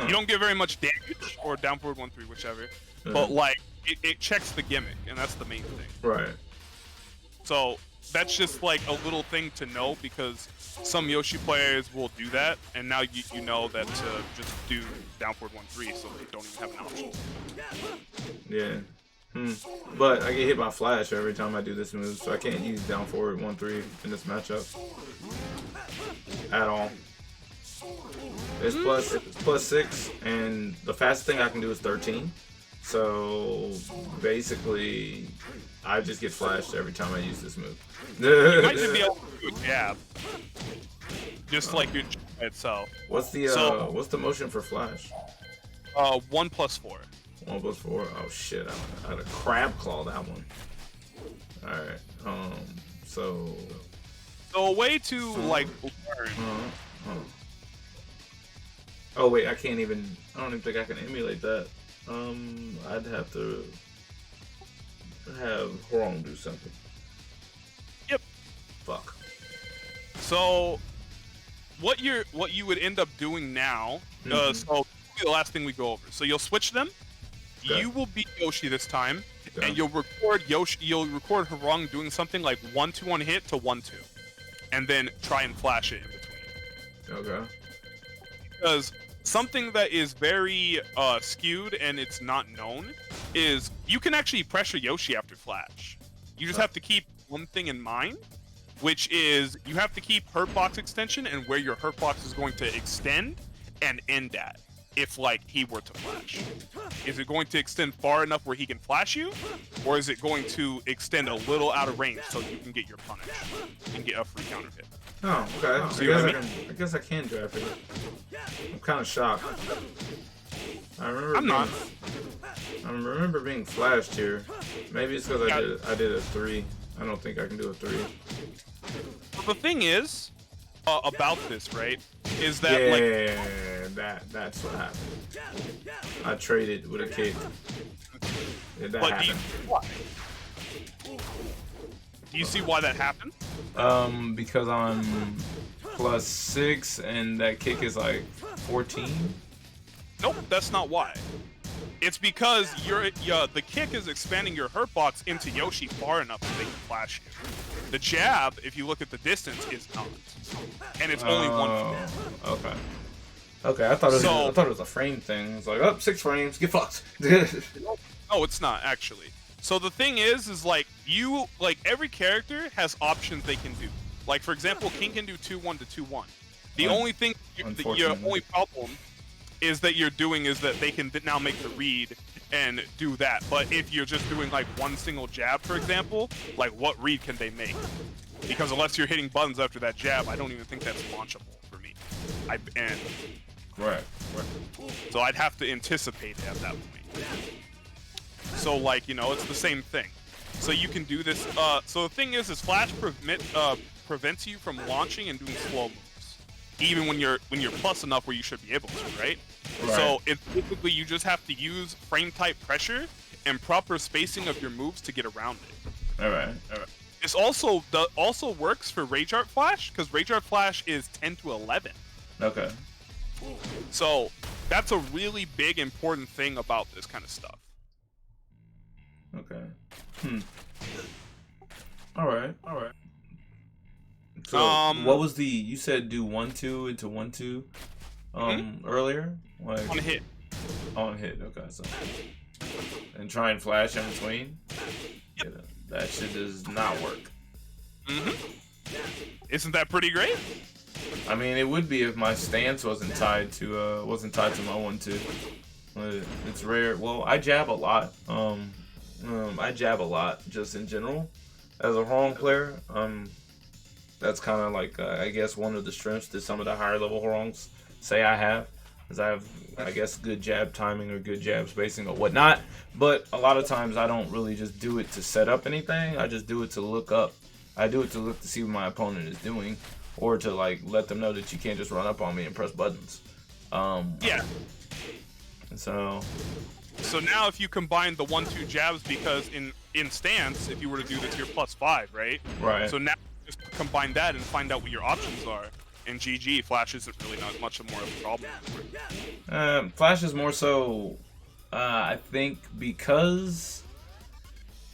Speaker 2: You don't get very much damage, or down forward 1/3, whichever. But like it checks the gimmick, and that's the main thing.
Speaker 1: Right.
Speaker 2: So that's just like a little thing to know because some Yoshi players will do that, and now you know that to just do down forward 1/3, so they don't even have an option.
Speaker 1: Yeah. But I get hit by flash every time I do this move, so I can't use down forward 1/3 in this matchup at all. It's +6, and the fastest thing I can do is 13. So basically, I just get flashed every time I use this move.
Speaker 2: You might just be able to do a jab, just like your jab itself.
Speaker 1: What's the motion for flash?
Speaker 2: 1+4.
Speaker 1: 1+4. Oh shit! I had a crab claw that one. All right. So
Speaker 2: a way to like learn.
Speaker 1: Oh wait, I don't even think I can emulate that. I'd have to have Horong do something.
Speaker 2: Yep.
Speaker 1: Fuck.
Speaker 2: So, what you would end up doing now? So the last thing we go over. So you'll switch them.
Speaker 1: Okay.
Speaker 2: You will be Yoshi this time,
Speaker 1: Okay.
Speaker 2: and you'll record Yoshi. You'll record Horong doing something like 1-2 on hit to 1-2, and then try and flash it in between.
Speaker 1: Okay.
Speaker 2: Because something that is very skewed and it's not known is you can actually pressure Yoshi after flash. You just have to keep one thing in mind, which is you have to keep hurt box extension and where your hurt box is going to extend and end at if like he were to flash. Is it going to extend far enough where he can flash you, or is it going to extend a little out of range so you can get your punish and get a free counter hit?
Speaker 1: Oh, okay.
Speaker 2: See what I mean?
Speaker 1: I guess I can draft it. I'm kind of shocked. I remember being flashed here. Maybe it's because I did a 3. I don't think I can do a 3.
Speaker 2: Well, the thing is about this, right? Is that
Speaker 1: that's what happened. I traded with a kick. That happened.
Speaker 2: Do you see why that happened?
Speaker 1: Because I'm +6 and that kick is like 14.
Speaker 2: Nope, that's not why. It's because the kick is expanding your hurt box into Yoshi far enough that they can flash you. The jab, if you look at the distance, is not, and it's only 1 frame.
Speaker 1: Okay. Okay, I thought it was a frame thing. It's like, 6 frames, get fucked.
Speaker 2: No, it's not actually. So the thing is like every character has options they can do. Like for example, King can do 2-1 to 2-1. The only thing, your only problem is that you're doing is that they can now make the read and do that. But if you're just doing like one single jab, for example, like what read can they make? Because unless you're hitting buttons after that jab, I don't even think that's launchable for me.
Speaker 1: Right.
Speaker 2: So I'd have to anticipate it at that point. So like, it's the same thing. So you can do this. So the thing is Flash prevents you from launching and doing slow moves, even when you're plus enough where you should be able to, right? So it's basically you just have to use frame type pressure and proper spacing of your moves to get around it.
Speaker 1: All right.
Speaker 2: This also works for Rage Art Flash because Rage Art Flash is 10 to 11.
Speaker 1: Okay.
Speaker 2: So that's a really big important thing about this kind of stuff.
Speaker 1: Okay. All right. So what was you said do 1-2 into 1-2 earlier? Like
Speaker 2: on a hit.
Speaker 1: On hit. Okay. So and try and flash in between.
Speaker 2: Yep.
Speaker 1: Yeah, that shit does not work.
Speaker 2: Isn't that pretty great?
Speaker 1: I mean, it would be if my stance wasn't tied to my 1-2. It's rare. Well, I jab a lot. I jab a lot just in general as a Horong player. That's kind of like I guess one of the strengths that some of the higher level Horongs say I have, is I have I guess good jab timing or good jab spacing or whatnot. But a lot of times I don't really just do it to set up anything. I just do it to look up. I do it to look to see what my opponent is doing, or to like let them know that you can't just run up on me and press buttons.
Speaker 2: Yeah. So now if you combine the 1-2 jabs, because in stance, if you were to do this, you're +5, right?
Speaker 1: Right.
Speaker 2: So now just combine that and find out what your options are. And GG, Flash isn't really not much more of a problem.
Speaker 1: Flash is more so, I think, because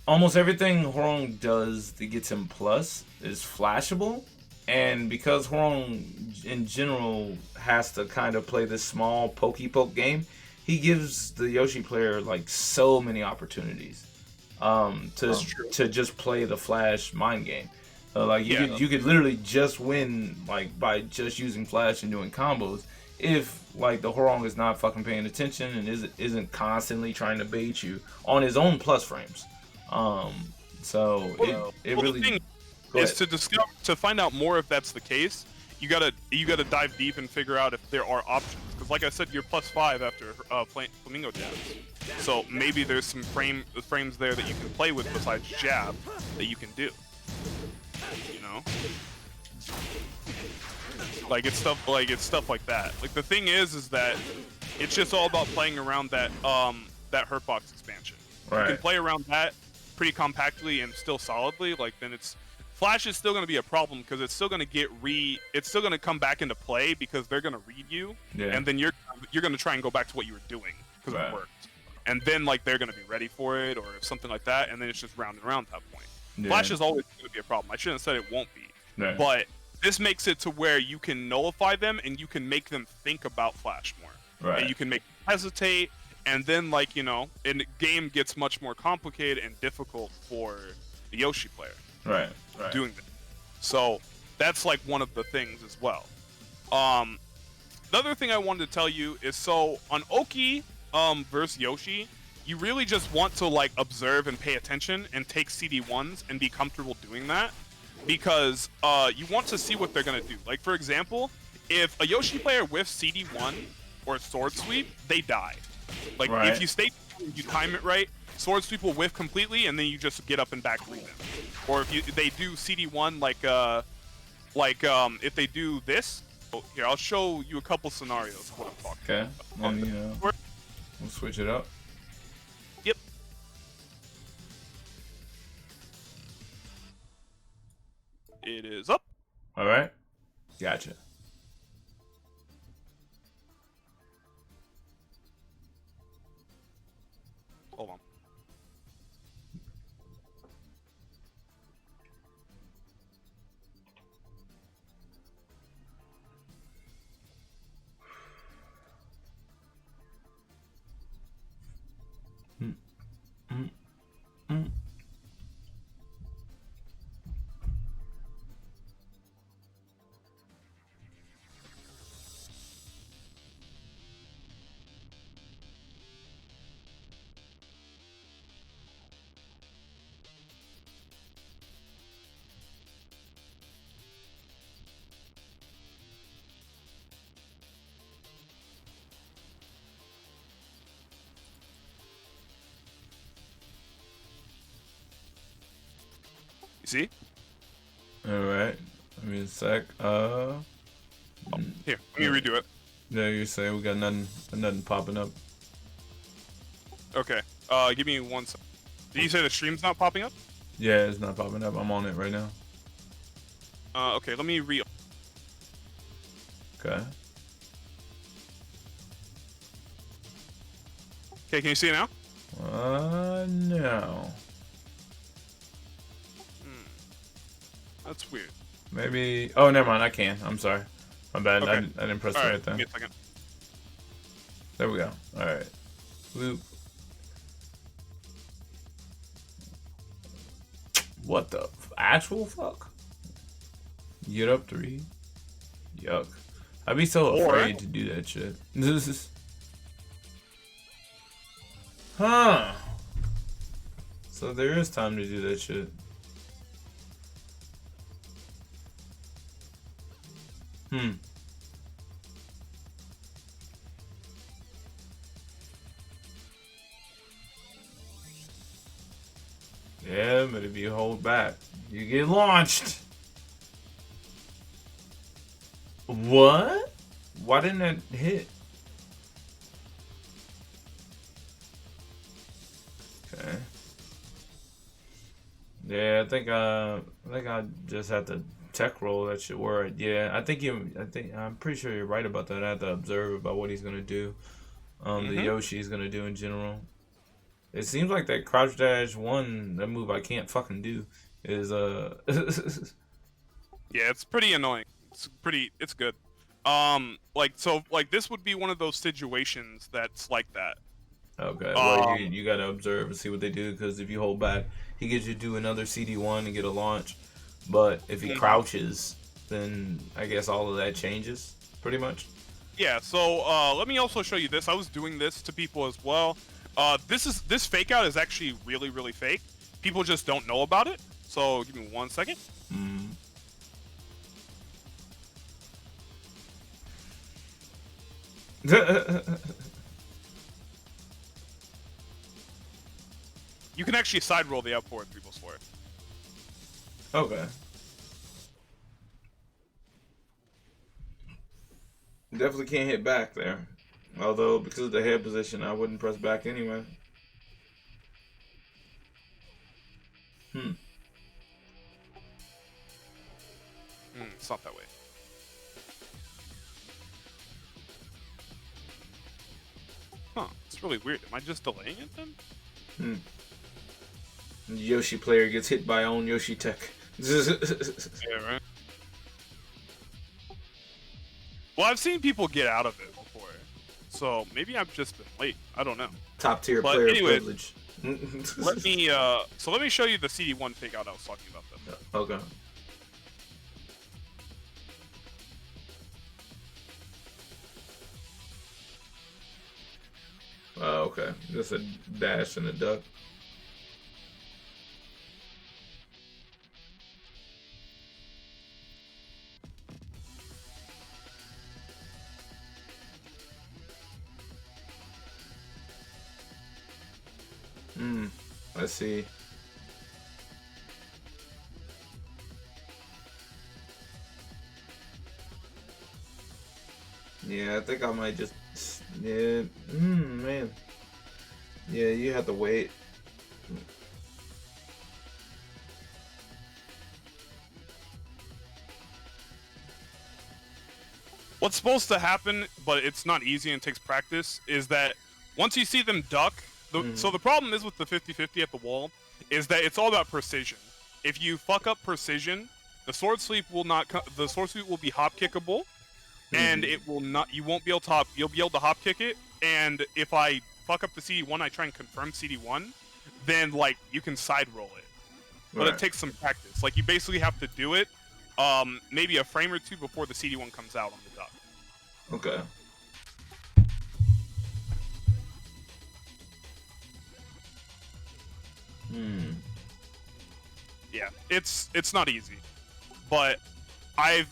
Speaker 1: almost everything Horong does that gets him plus is flashable. And because Horong in general has to kind of play this small pokey-poke game, he gives the Yoshi player like so many opportunities to just play the Flash mind game. You could literally just win like by just using Flash and doing combos if like the Horong is not fucking paying attention and isn't constantly trying to bait you on his own plus frames. So it really
Speaker 2: the thing is to find out more if that's the case. You gotta dive deep and figure out if there are options. Because like I said, you're +5 after playing Flamingo jabs. So maybe there's some frames there that you can play with besides jab that you can do. You know, like it's stuff like that. Like the thing is that it's just all about playing around that hurtbox expansion.
Speaker 1: Right.
Speaker 2: You can play around that pretty compactly and still solidly. Like then it's. Flash is still going to be a problem because it's still going to it's still going to come back into play because they're going to read you, and then you're going to try and go back to what you were doing because it worked, and then like they're going to be ready for it or something like that, and then it's just round and round at that point. Yeah. Flash is always going to be a problem. I shouldn't have said it won't be, but this makes it to where you can nullify them and you can make them think about Flash more, and you can make them hesitate, and then like and the game gets much more complicated and difficult for the Yoshi player.
Speaker 1: Right.
Speaker 2: Doing that. So that's like one of the things as well. The other thing I wanted to tell you is so on Oki versus Yoshi, you really just want to like observe and pay attention and take CD1s and be comfortable doing that because you want to see what they're gonna do. Like for example, if a Yoshi player whiffs CD1 or Sword Sweep, they die. Like if you you time it right, Sword Sweep will whiff completely, and then you just get up and back read them. Or if they do CD1, if they do this, here I'll show you a couple scenarios. Of what I'm talking about.
Speaker 1: And we'll switch it up.
Speaker 2: Yep. It is up.
Speaker 1: All right. Gotcha.
Speaker 2: Hold on. You see?
Speaker 1: Alright. Give me a sec.
Speaker 2: Here, let me redo it.
Speaker 1: Yeah, you're saying we got nothing popping up.
Speaker 2: Okay. Give me 1 sec. Did you say the stream's not popping up?
Speaker 1: Yeah, it's not popping up. I'm on it right now.
Speaker 2: Okay, let me
Speaker 1: Okay.
Speaker 2: Okay, can you see it now?
Speaker 1: No.
Speaker 2: That's weird.
Speaker 1: Maybe. Oh, never mind. I can. I'm sorry. My bad.
Speaker 2: Okay.
Speaker 1: I didn't press the right thing.
Speaker 2: Give me a second.
Speaker 1: There we go. All right. Loop. What the actual fuck? Get up 3. Yuck. I'd be so afraid to do that shit. This is. Huh. So there is time to do that shit. Yeah, but if you hold back, you get launched. What? Why didn't that hit? Okay. Yeah, I think I just have to tech roll that shit work. Yeah, I'm pretty sure you're right about that. I have to observe about what he's gonna do. The Yoshi is gonna do in general. It seems like that crouch dash 1, that move I can't fucking do, is
Speaker 2: Yeah, it's pretty annoying. It's good. Like this would be one of those situations that's like that.
Speaker 1: Okay, well you gotta observe and see what they do, because if you hold back, he gets you to do another CD1 and get a launch. But if he crouches, then I guess all of that changes, pretty much.
Speaker 2: Yeah, so let me also show you this. I was doing this to people as well. This fake out is actually really, really fake. People just don't know about it. So give me 1 second. You can actually side roll the up forward people for it.
Speaker 1: Okay. Definitely can't hit back there. Although, because of the head position, I wouldn't press back anyway.
Speaker 2: It's not that way. Huh, it's really weird. Am I just delaying it then?
Speaker 1: Yoshi player gets hit by own Yoshi tech.
Speaker 2: Yeah, right. Well, I've seen people get out of it before, so maybe I've just been late. I don't know.
Speaker 1: Top tier
Speaker 2: But
Speaker 1: player
Speaker 2: anyway,
Speaker 1: privilege.
Speaker 2: let me show you the CD1 fake out I was talking about then.
Speaker 1: Okay. Okay. Just a dash and a duck. Let's see. Yeah, I think I might just. Yeah. Man. Yeah, you have to wait.
Speaker 2: What's supposed to happen, but it's not easy and takes practice, is that once you see them duck, so the problem is with the 50-50 at the wall, is that it's all about precision. If you fuck up precision, the sword sweep will not. The sword sweep will be hop kickable, and it will not. You won't be able to hop. You'll be able to hop kick it, and if I fuck up the CD1, I try and confirm CD1, then like you can side roll it. But it takes some practice. Like you basically have to do it, maybe a frame or two before the CD1 comes out on the duck.
Speaker 1: Okay.
Speaker 2: Yeah, it's not easy, but I've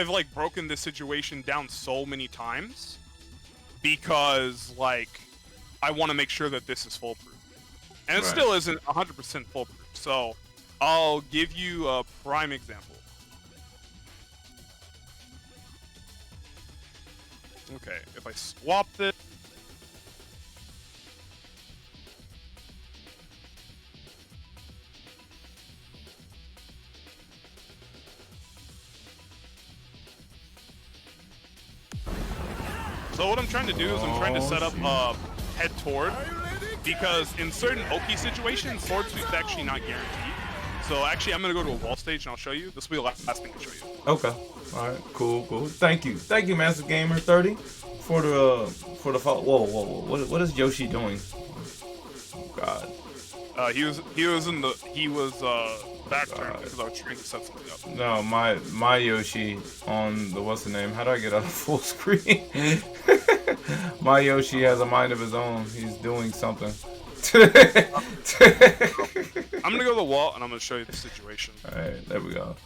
Speaker 2: like broken this situation down so many times because like I want to make sure that this is foolproof, and it still isn't 100% foolproof. So I'll give you a prime example. Okay, if I swap this. So what I'm trying to do is I'm trying to set up head toward, because in certain Oki situations, sword sweep is actually not guaranteed. So actually, I'm gonna go to a wall stage and I'll show you. This will be the last thing to show you.
Speaker 1: Okay. All right. Cool. Thank you, Master Gamer 30, for the follow. Whoa. What is Yoshi doing? Oh, God.
Speaker 2: He was back turned because I was trying to set something up.
Speaker 1: No, my Yoshi on the what's the name? How do I get out of full screen? My Yoshi has a mind of his own. He's doing something.
Speaker 2: I'm gonna go to the wall and I'm gonna show you the situation.
Speaker 1: All right, there we go.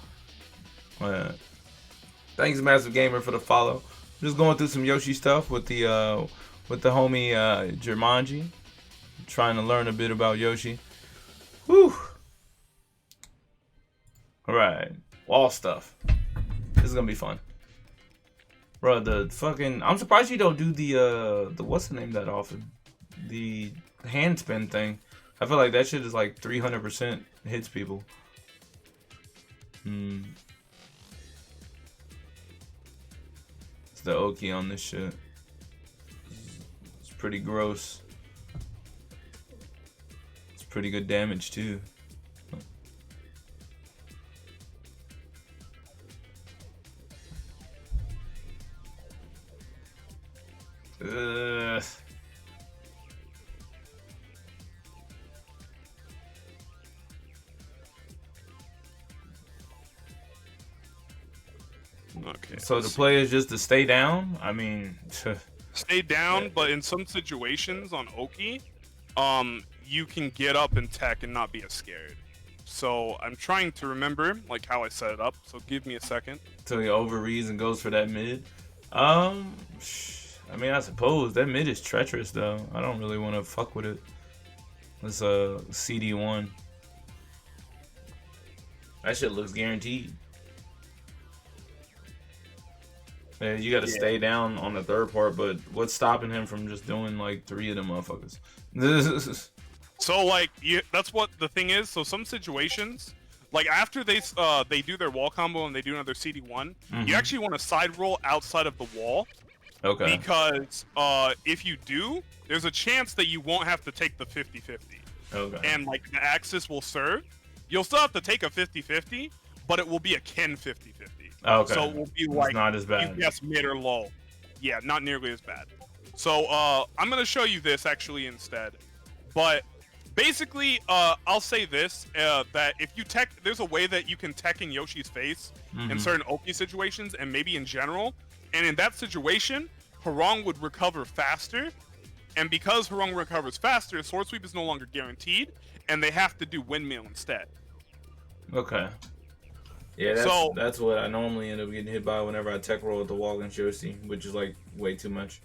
Speaker 1: Thanks, Massive Gamer, for the follow. I'm just going through some Yoshi stuff with the homie Jermanji, trying to learn a bit about Yoshi. Whew. All right, wall stuff. This is gonna be fun, bro. The fucking I'm surprised you don't do the what's the name that often, the hand spin thing. I feel like that shit is like 300% hits people. It's the Oki on this shit. It's pretty gross. It's pretty good damage too.
Speaker 2: Okay.
Speaker 1: So the play is just to stay down? I mean...
Speaker 2: Stay down, but in some situations on Oki, you can get up and tech and not be as scared. So I'm trying to remember like how I set it up. So give me a second.
Speaker 1: Till he overreads and goes for that mid. I mean, I suppose that mid is treacherous though. I don't really want to fuck with it. It's a CD1. That shit looks guaranteed. Man, you gotta stay down on the third part, but what's stopping him from just doing like 3 of them motherfuckers?
Speaker 2: So like that's what the thing is. So some situations, like after they do their wall combo and they do another CD1, you actually want to side roll outside of the wall.
Speaker 1: Okay.
Speaker 2: Because if you do, there's a chance that you won't have to take the 50-50.
Speaker 1: Okay.
Speaker 2: And like the axis will serve. You'll still have to take a 50-50, but it will be a Ken 50-50.
Speaker 1: Okay.
Speaker 2: So it will be like
Speaker 1: it's not as bad.
Speaker 2: You guess mid or low. Yeah, not nearly as bad. So I'm gonna show you this actually instead. But basically, I'll say this: that if you tech, there's a way that you can tech in Yoshi's face in certain Oki situations, and maybe in general. And in that situation, Harong would recover faster. And because Harong recovers faster, Sword Sweep is no longer guaranteed, and they have to do Windmill instead.
Speaker 1: Okay. Yeah, that's what I normally end up getting hit by whenever I tech roll at the wall against Yoshi, which is like way too much.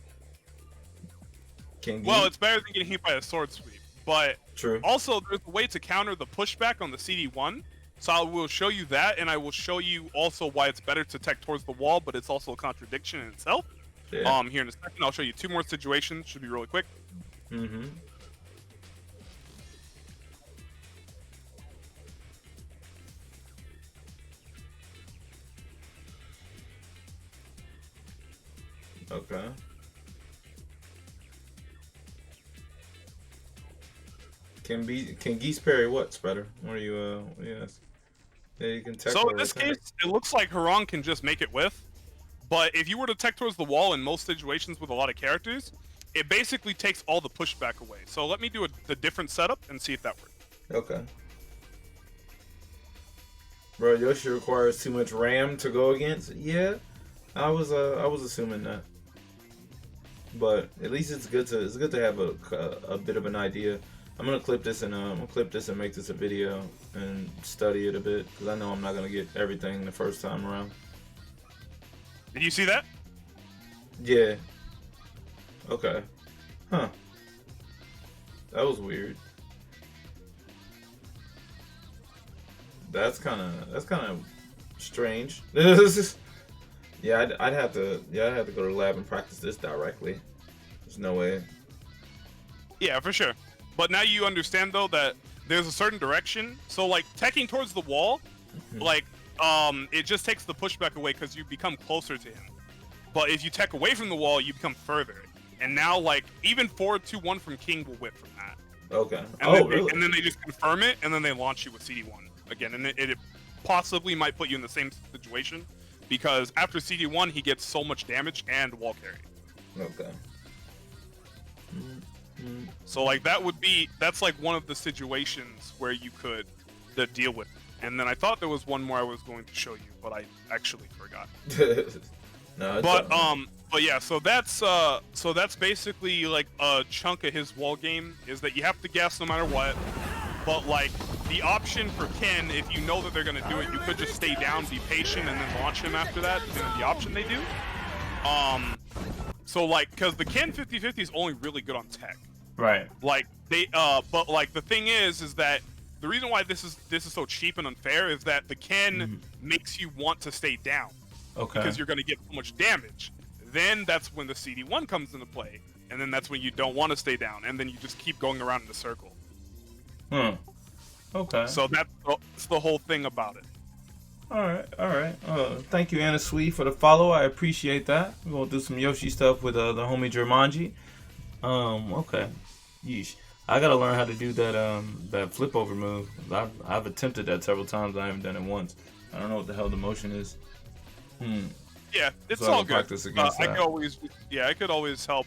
Speaker 2: Well, it's better than getting hit by a Sword Sweep. But
Speaker 1: True.
Speaker 2: Also, there's a way to counter the pushback on the CD1. So I will show you that, and I will show you also why it's better to tech towards the wall, but it's also a contradiction in itself.
Speaker 1: Yeah.
Speaker 2: Here in a second, I'll show you 2 more situations. Should be really quick.
Speaker 1: Okay. Can Geese parry what, Spreader? What are you yes. Yeah, you can tech.
Speaker 2: So in this case, it looks like Harong can just make it with. But if you were to tech towards the wall in most situations with a lot of characters, it basically takes all the pushback away. So let me do the different setup and see if that works.
Speaker 1: Okay. Bro, Yoshi requires too much RAM to go against. Yeah, I was assuming that. But at least it's good to have a bit of an idea. I'm gonna clip this and make this a video and study it a bit because I know I'm not gonna get everything the first time around.
Speaker 2: Did you see that?
Speaker 1: Yeah. Okay. Huh. That was weird. That's kind of strange. Yeah, I'd have to go to the lab and practice this directly. There's no way.
Speaker 2: Yeah, for sure. But now you understand though that there's a certain direction. So like teching towards the wall, like it just takes the pushback away because you become closer to him. But if you tech away from the wall, you become further. And now like even 4-2-1 from King will whip from that.
Speaker 1: Okay.
Speaker 2: And
Speaker 1: really?
Speaker 2: And then they just confirm it, and then they launch you with CD1 again, and it possibly might put you in the same situation because after CD1 he gets so much damage and wall carry.
Speaker 1: Okay.
Speaker 2: So like that's like one of the situations where you could deal with it. And then I thought there was one more I was going to show you, but I actually forgot.
Speaker 1: No,
Speaker 2: but yeah, so that's basically like a chunk of his wall game is that you have to guess no matter what. But like the option for Ken, if you know that they're gonna do it, you could just stay down, be patient, and then launch him after that. Depending on the option they do. So like, because the Ken 50-50 is only really good on tech.
Speaker 1: Right.
Speaker 2: Like they, but like the thing is that the reason why this is so cheap and unfair is that the Ken makes you want to stay down.
Speaker 1: Okay.
Speaker 2: Because you're gonna get so much damage. Then that's when the CD1 comes into play, and then that's when you don't want to stay down, and then you just keep going around in a circle.
Speaker 1: Okay.
Speaker 2: So that's the whole thing about it.
Speaker 1: All right. Thank you, Anna Sweet, for the follow. I appreciate that. We're gonna do some Yoshi stuff with the homie Jermanji. Okay. Yeesh. I gotta learn how to do that flip over move. I've attempted that several times. I haven't done it once. I don't know what the hell the motion is.
Speaker 2: Yeah, it's
Speaker 1: so
Speaker 2: all good.
Speaker 1: Practice against
Speaker 2: I
Speaker 1: that.
Speaker 2: could always help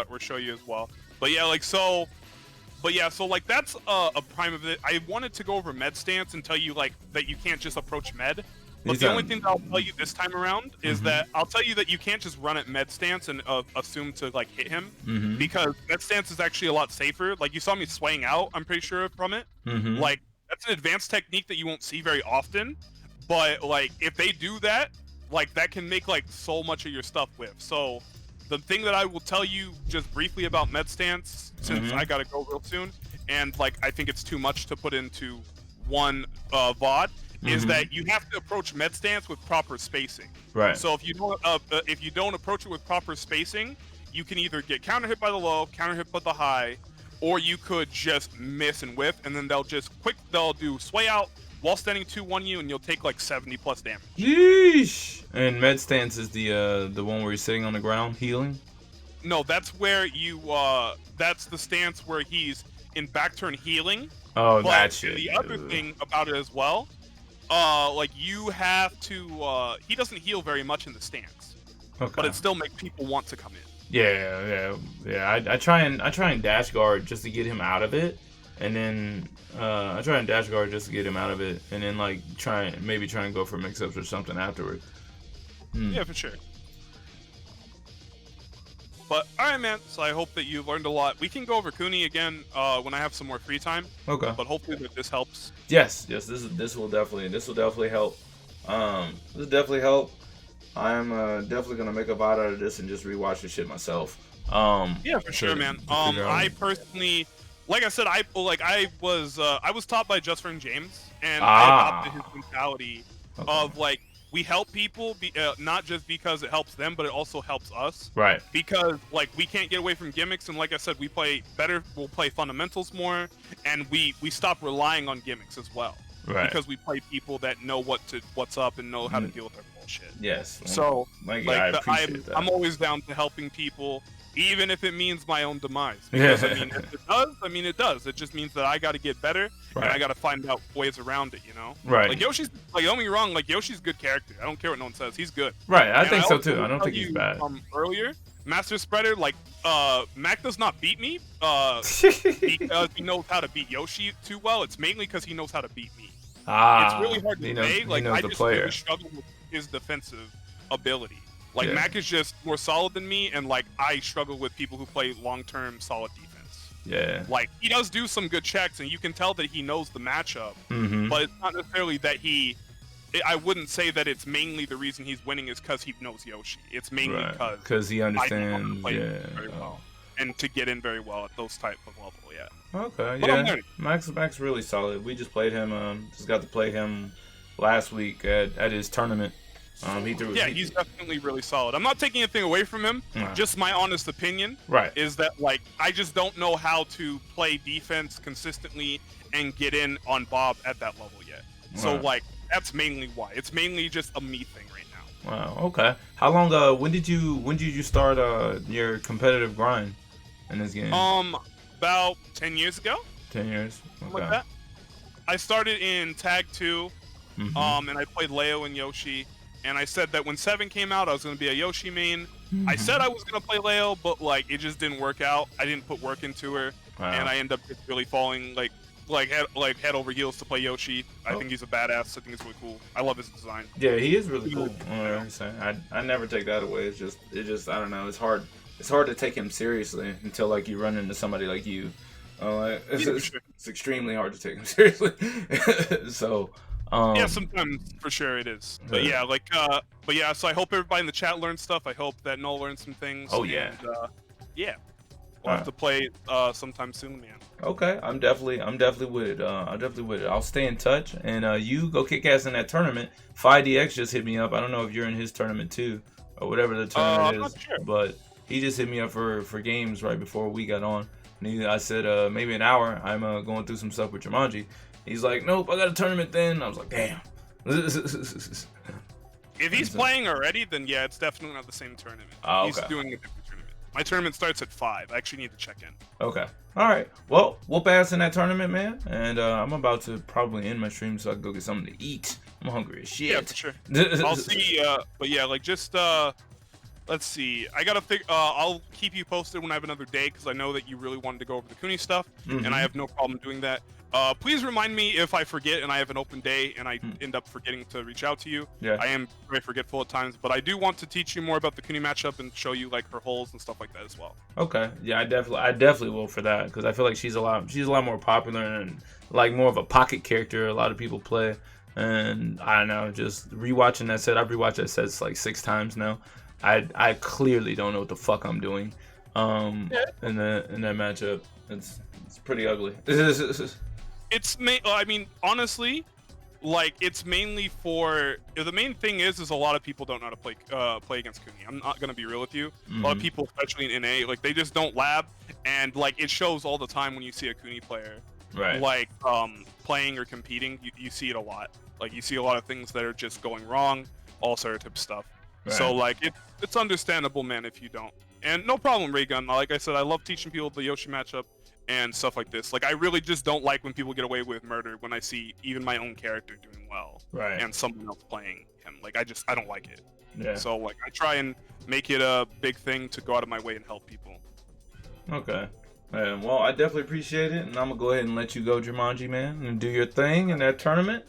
Speaker 2: or show you as well. But yeah, like so But yeah, so like that's a prime of it. I wanted to go over med stance and tell you like that you can't just approach med. But the only thing that I'll tell you this time around is that I'll tell you that you can't just run at med stance and assume to like hit him, because med stance is actually a lot safer. Like you saw me swaying out, I'm pretty sure from it. Like that's an advanced technique that you won't see very often. But like if they do that, like that can make like so much of your stuff whiff. So the thing that I will tell you just briefly about med stance, since I gotta go real soon, and like I think it's too much to put into one VOD, is that you have to approach med stance with proper spacing.
Speaker 1: Right.
Speaker 2: So if you don't approach it with proper spacing, you can either get counter hit by the low, counter hit by the high, or you could just miss and whiff, and then they'll do sway out while standing 2-1 you, and you'll take like 70 plus damage.
Speaker 1: Yeesh. And med stance is the one where you're sitting on the ground healing?
Speaker 2: No, that's where you that's the stance where he's in back turn healing.
Speaker 1: Oh,
Speaker 2: but
Speaker 1: that shit.
Speaker 2: The other thing about it as well, like you have to he doesn't heal very much in the stance.
Speaker 1: Okay.
Speaker 2: But it still makes people want to come in.
Speaker 1: Yeah. I try and dash guard just to get him out of it, and then I try and dash guard just to get him out of it, and then like try and go for mix-ups or something afterward.
Speaker 2: Yeah, for sure. But alright, man. So I hope that you learned a lot. We can go over Kuni again when I have some more free time.
Speaker 1: Okay.
Speaker 2: But hopefully that this helps.
Speaker 1: Yes. This will definitely help. This will definitely help. I'm definitely gonna make a VOD out of this and just rewatch the shit myself.
Speaker 2: Yeah, for sure, man. I personally, like I said, I was taught by Just Friend James, and I adopted his mentality of like we help people, not just because it helps them, but it also helps us.
Speaker 1: Right.
Speaker 2: Because like we can't get away from gimmicks, and like I said, we play better. We'll play fundamentals more, and we stop relying on gimmicks as well.
Speaker 1: Right.
Speaker 2: Because we play people that know what's up and know how to deal with our bullshit.
Speaker 1: Yes.
Speaker 2: So I'm always down to helping people, even if it means my own demise. Because I mean, if it does. It just means that I got to get better, and I got to find out ways around it. You know.
Speaker 1: Right.
Speaker 2: Like Yoshi's, like don't get me wrong, like Yoshi's a good character. I don't care what no one says. He's good.
Speaker 1: Right. I think so too. I don't think he's bad.
Speaker 2: Earlier, Master Spreader, like Mac does not beat me because he knows how to beat Yoshi too well. It's mainly because he knows how to beat me. It's really hard to say. Like I just really struggle with his defensive ability. Like Mac is just more solid than me, and like I struggle with people who play long-term solid defense.
Speaker 1: Yeah.
Speaker 2: Like he does do some good checks, and you can tell that he knows the matchup. But it's not necessarily that I wouldn't say that it's mainly the reason he's winning is because he knows Yoshi. It's mainly
Speaker 1: because he understands.
Speaker 2: Very well, and to get in very well at those type of level. Yeah.
Speaker 1: Okay. Yeah. Max really solid. We just played him. Just got to play him last week at his tournament.
Speaker 2: He's definitely really solid. I'm not taking anything away from him. Just my honest opinion is that like I just don't know how to play defense consistently and get in on Bob at that level yet. So like that's mainly why. It's mainly just a me thing right now.
Speaker 1: Wow. Okay. How long? When did you start your competitive grind in this game?
Speaker 2: About 10 years ago.
Speaker 1: 10 years. Okay.
Speaker 2: Like that. I started in Tag 2, and I played Leo and Yoshi. And I said that when 7 came out, I was going to be a Yoshi main. I said I was going to play Leo, but like it just didn't work out. I didn't put work into her, and I ended up just really falling head over heels to play Yoshi. I think he's a badass. I think it's really cool. I love his design.
Speaker 1: Yeah, he is really cool. I never take that away. It's just I don't know. It's hard to take him seriously until like you run into somebody like you. It's extremely hard to take him seriously. So.
Speaker 2: Yeah, sometimes for sure it is. But so I hope everybody in the chat learns stuff. I hope that Noel learns some things.
Speaker 1: Oh yeah.
Speaker 2: And, we'll have to play sometime soon, man.
Speaker 1: Okay, I'm definitely with it. I'm definitely with it. I'll stay in touch, and you go kick ass in that tournament. 5DX just hit me up. I don't know if you're in his tournament too, or whatever the tournament is.
Speaker 2: Not sure.
Speaker 1: But he just hit me up for games right before we got on. And I said maybe an hour. I'm going through some stuff with Jermanji. He's like, nope, I got a tournament then. I was like, damn.
Speaker 2: If he's playing already, then yeah, it's definitely not the same tournament.
Speaker 1: Oh, okay.
Speaker 2: He's doing a different tournament. My tournament starts at 5. I actually need to check in.
Speaker 1: Okay. All right. Well, we'll pass in that tournament, man. And I'm about to probably end my stream so I can go get something to eat. I'm hungry as shit.
Speaker 2: Yeah, for sure. I'll see. But yeah, like just let's see. I gotta think. I'll keep you posted when I have another day because I know that you really wanted to go over the Kuni stuff, and I have no problem doing that. Please remind me if I forget and I have an open day and I end up forgetting to reach out to you.
Speaker 1: Yeah.
Speaker 2: I am very forgetful at times, but I do want to teach you more about the Kuni matchup and show you like her holes and stuff like that as well.
Speaker 1: Okay. Yeah, I definitely will for that because I feel like she's a lot more popular and like more of a pocket character. A lot of people play, and I don't know. Just rewatching that set, I've rewatched that set like 6 times now. I clearly don't know what the fuck I'm doing. In that matchup, it's pretty ugly.
Speaker 2: I mean, honestly, like it's mainly for the main thing is a lot of people don't know how to play against Kuni. I'm not gonna be real with you. A lot of people, especially in NA, like they just don't lab, and like it shows all the time when you see a Kuni player,
Speaker 1: right?
Speaker 2: Like playing or competing, you see it a lot. Like you see a lot of things that are just going wrong, all sort of type stuff. Right. So like it's understandable, man, if you don't. And no problem, Raygun. Like I said, I love teaching people the Yoshi matchup and stuff like this. Like I really just don't like when people get away with murder when I see even my own character doing well,
Speaker 1: right,
Speaker 2: and someone else playing him. Like I don't like it.
Speaker 1: Yeah.
Speaker 2: So like I try and make it a big thing to go out of my way and help people.
Speaker 1: Okay. Well, I definitely appreciate it, and I'm gonna go ahead and let you go, Jermanji, man, and do your thing in that tournament.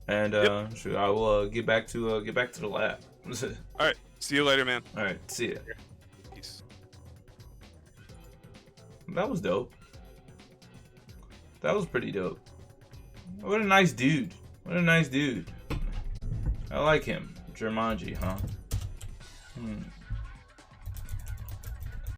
Speaker 1: And sure, I will get back to the lab.
Speaker 2: All right. See you later, man.
Speaker 1: All right. See ya.
Speaker 2: Peace.
Speaker 1: That was dope. That was pretty dope. What a nice dude. What a nice dude. I like him. Jermanji, huh?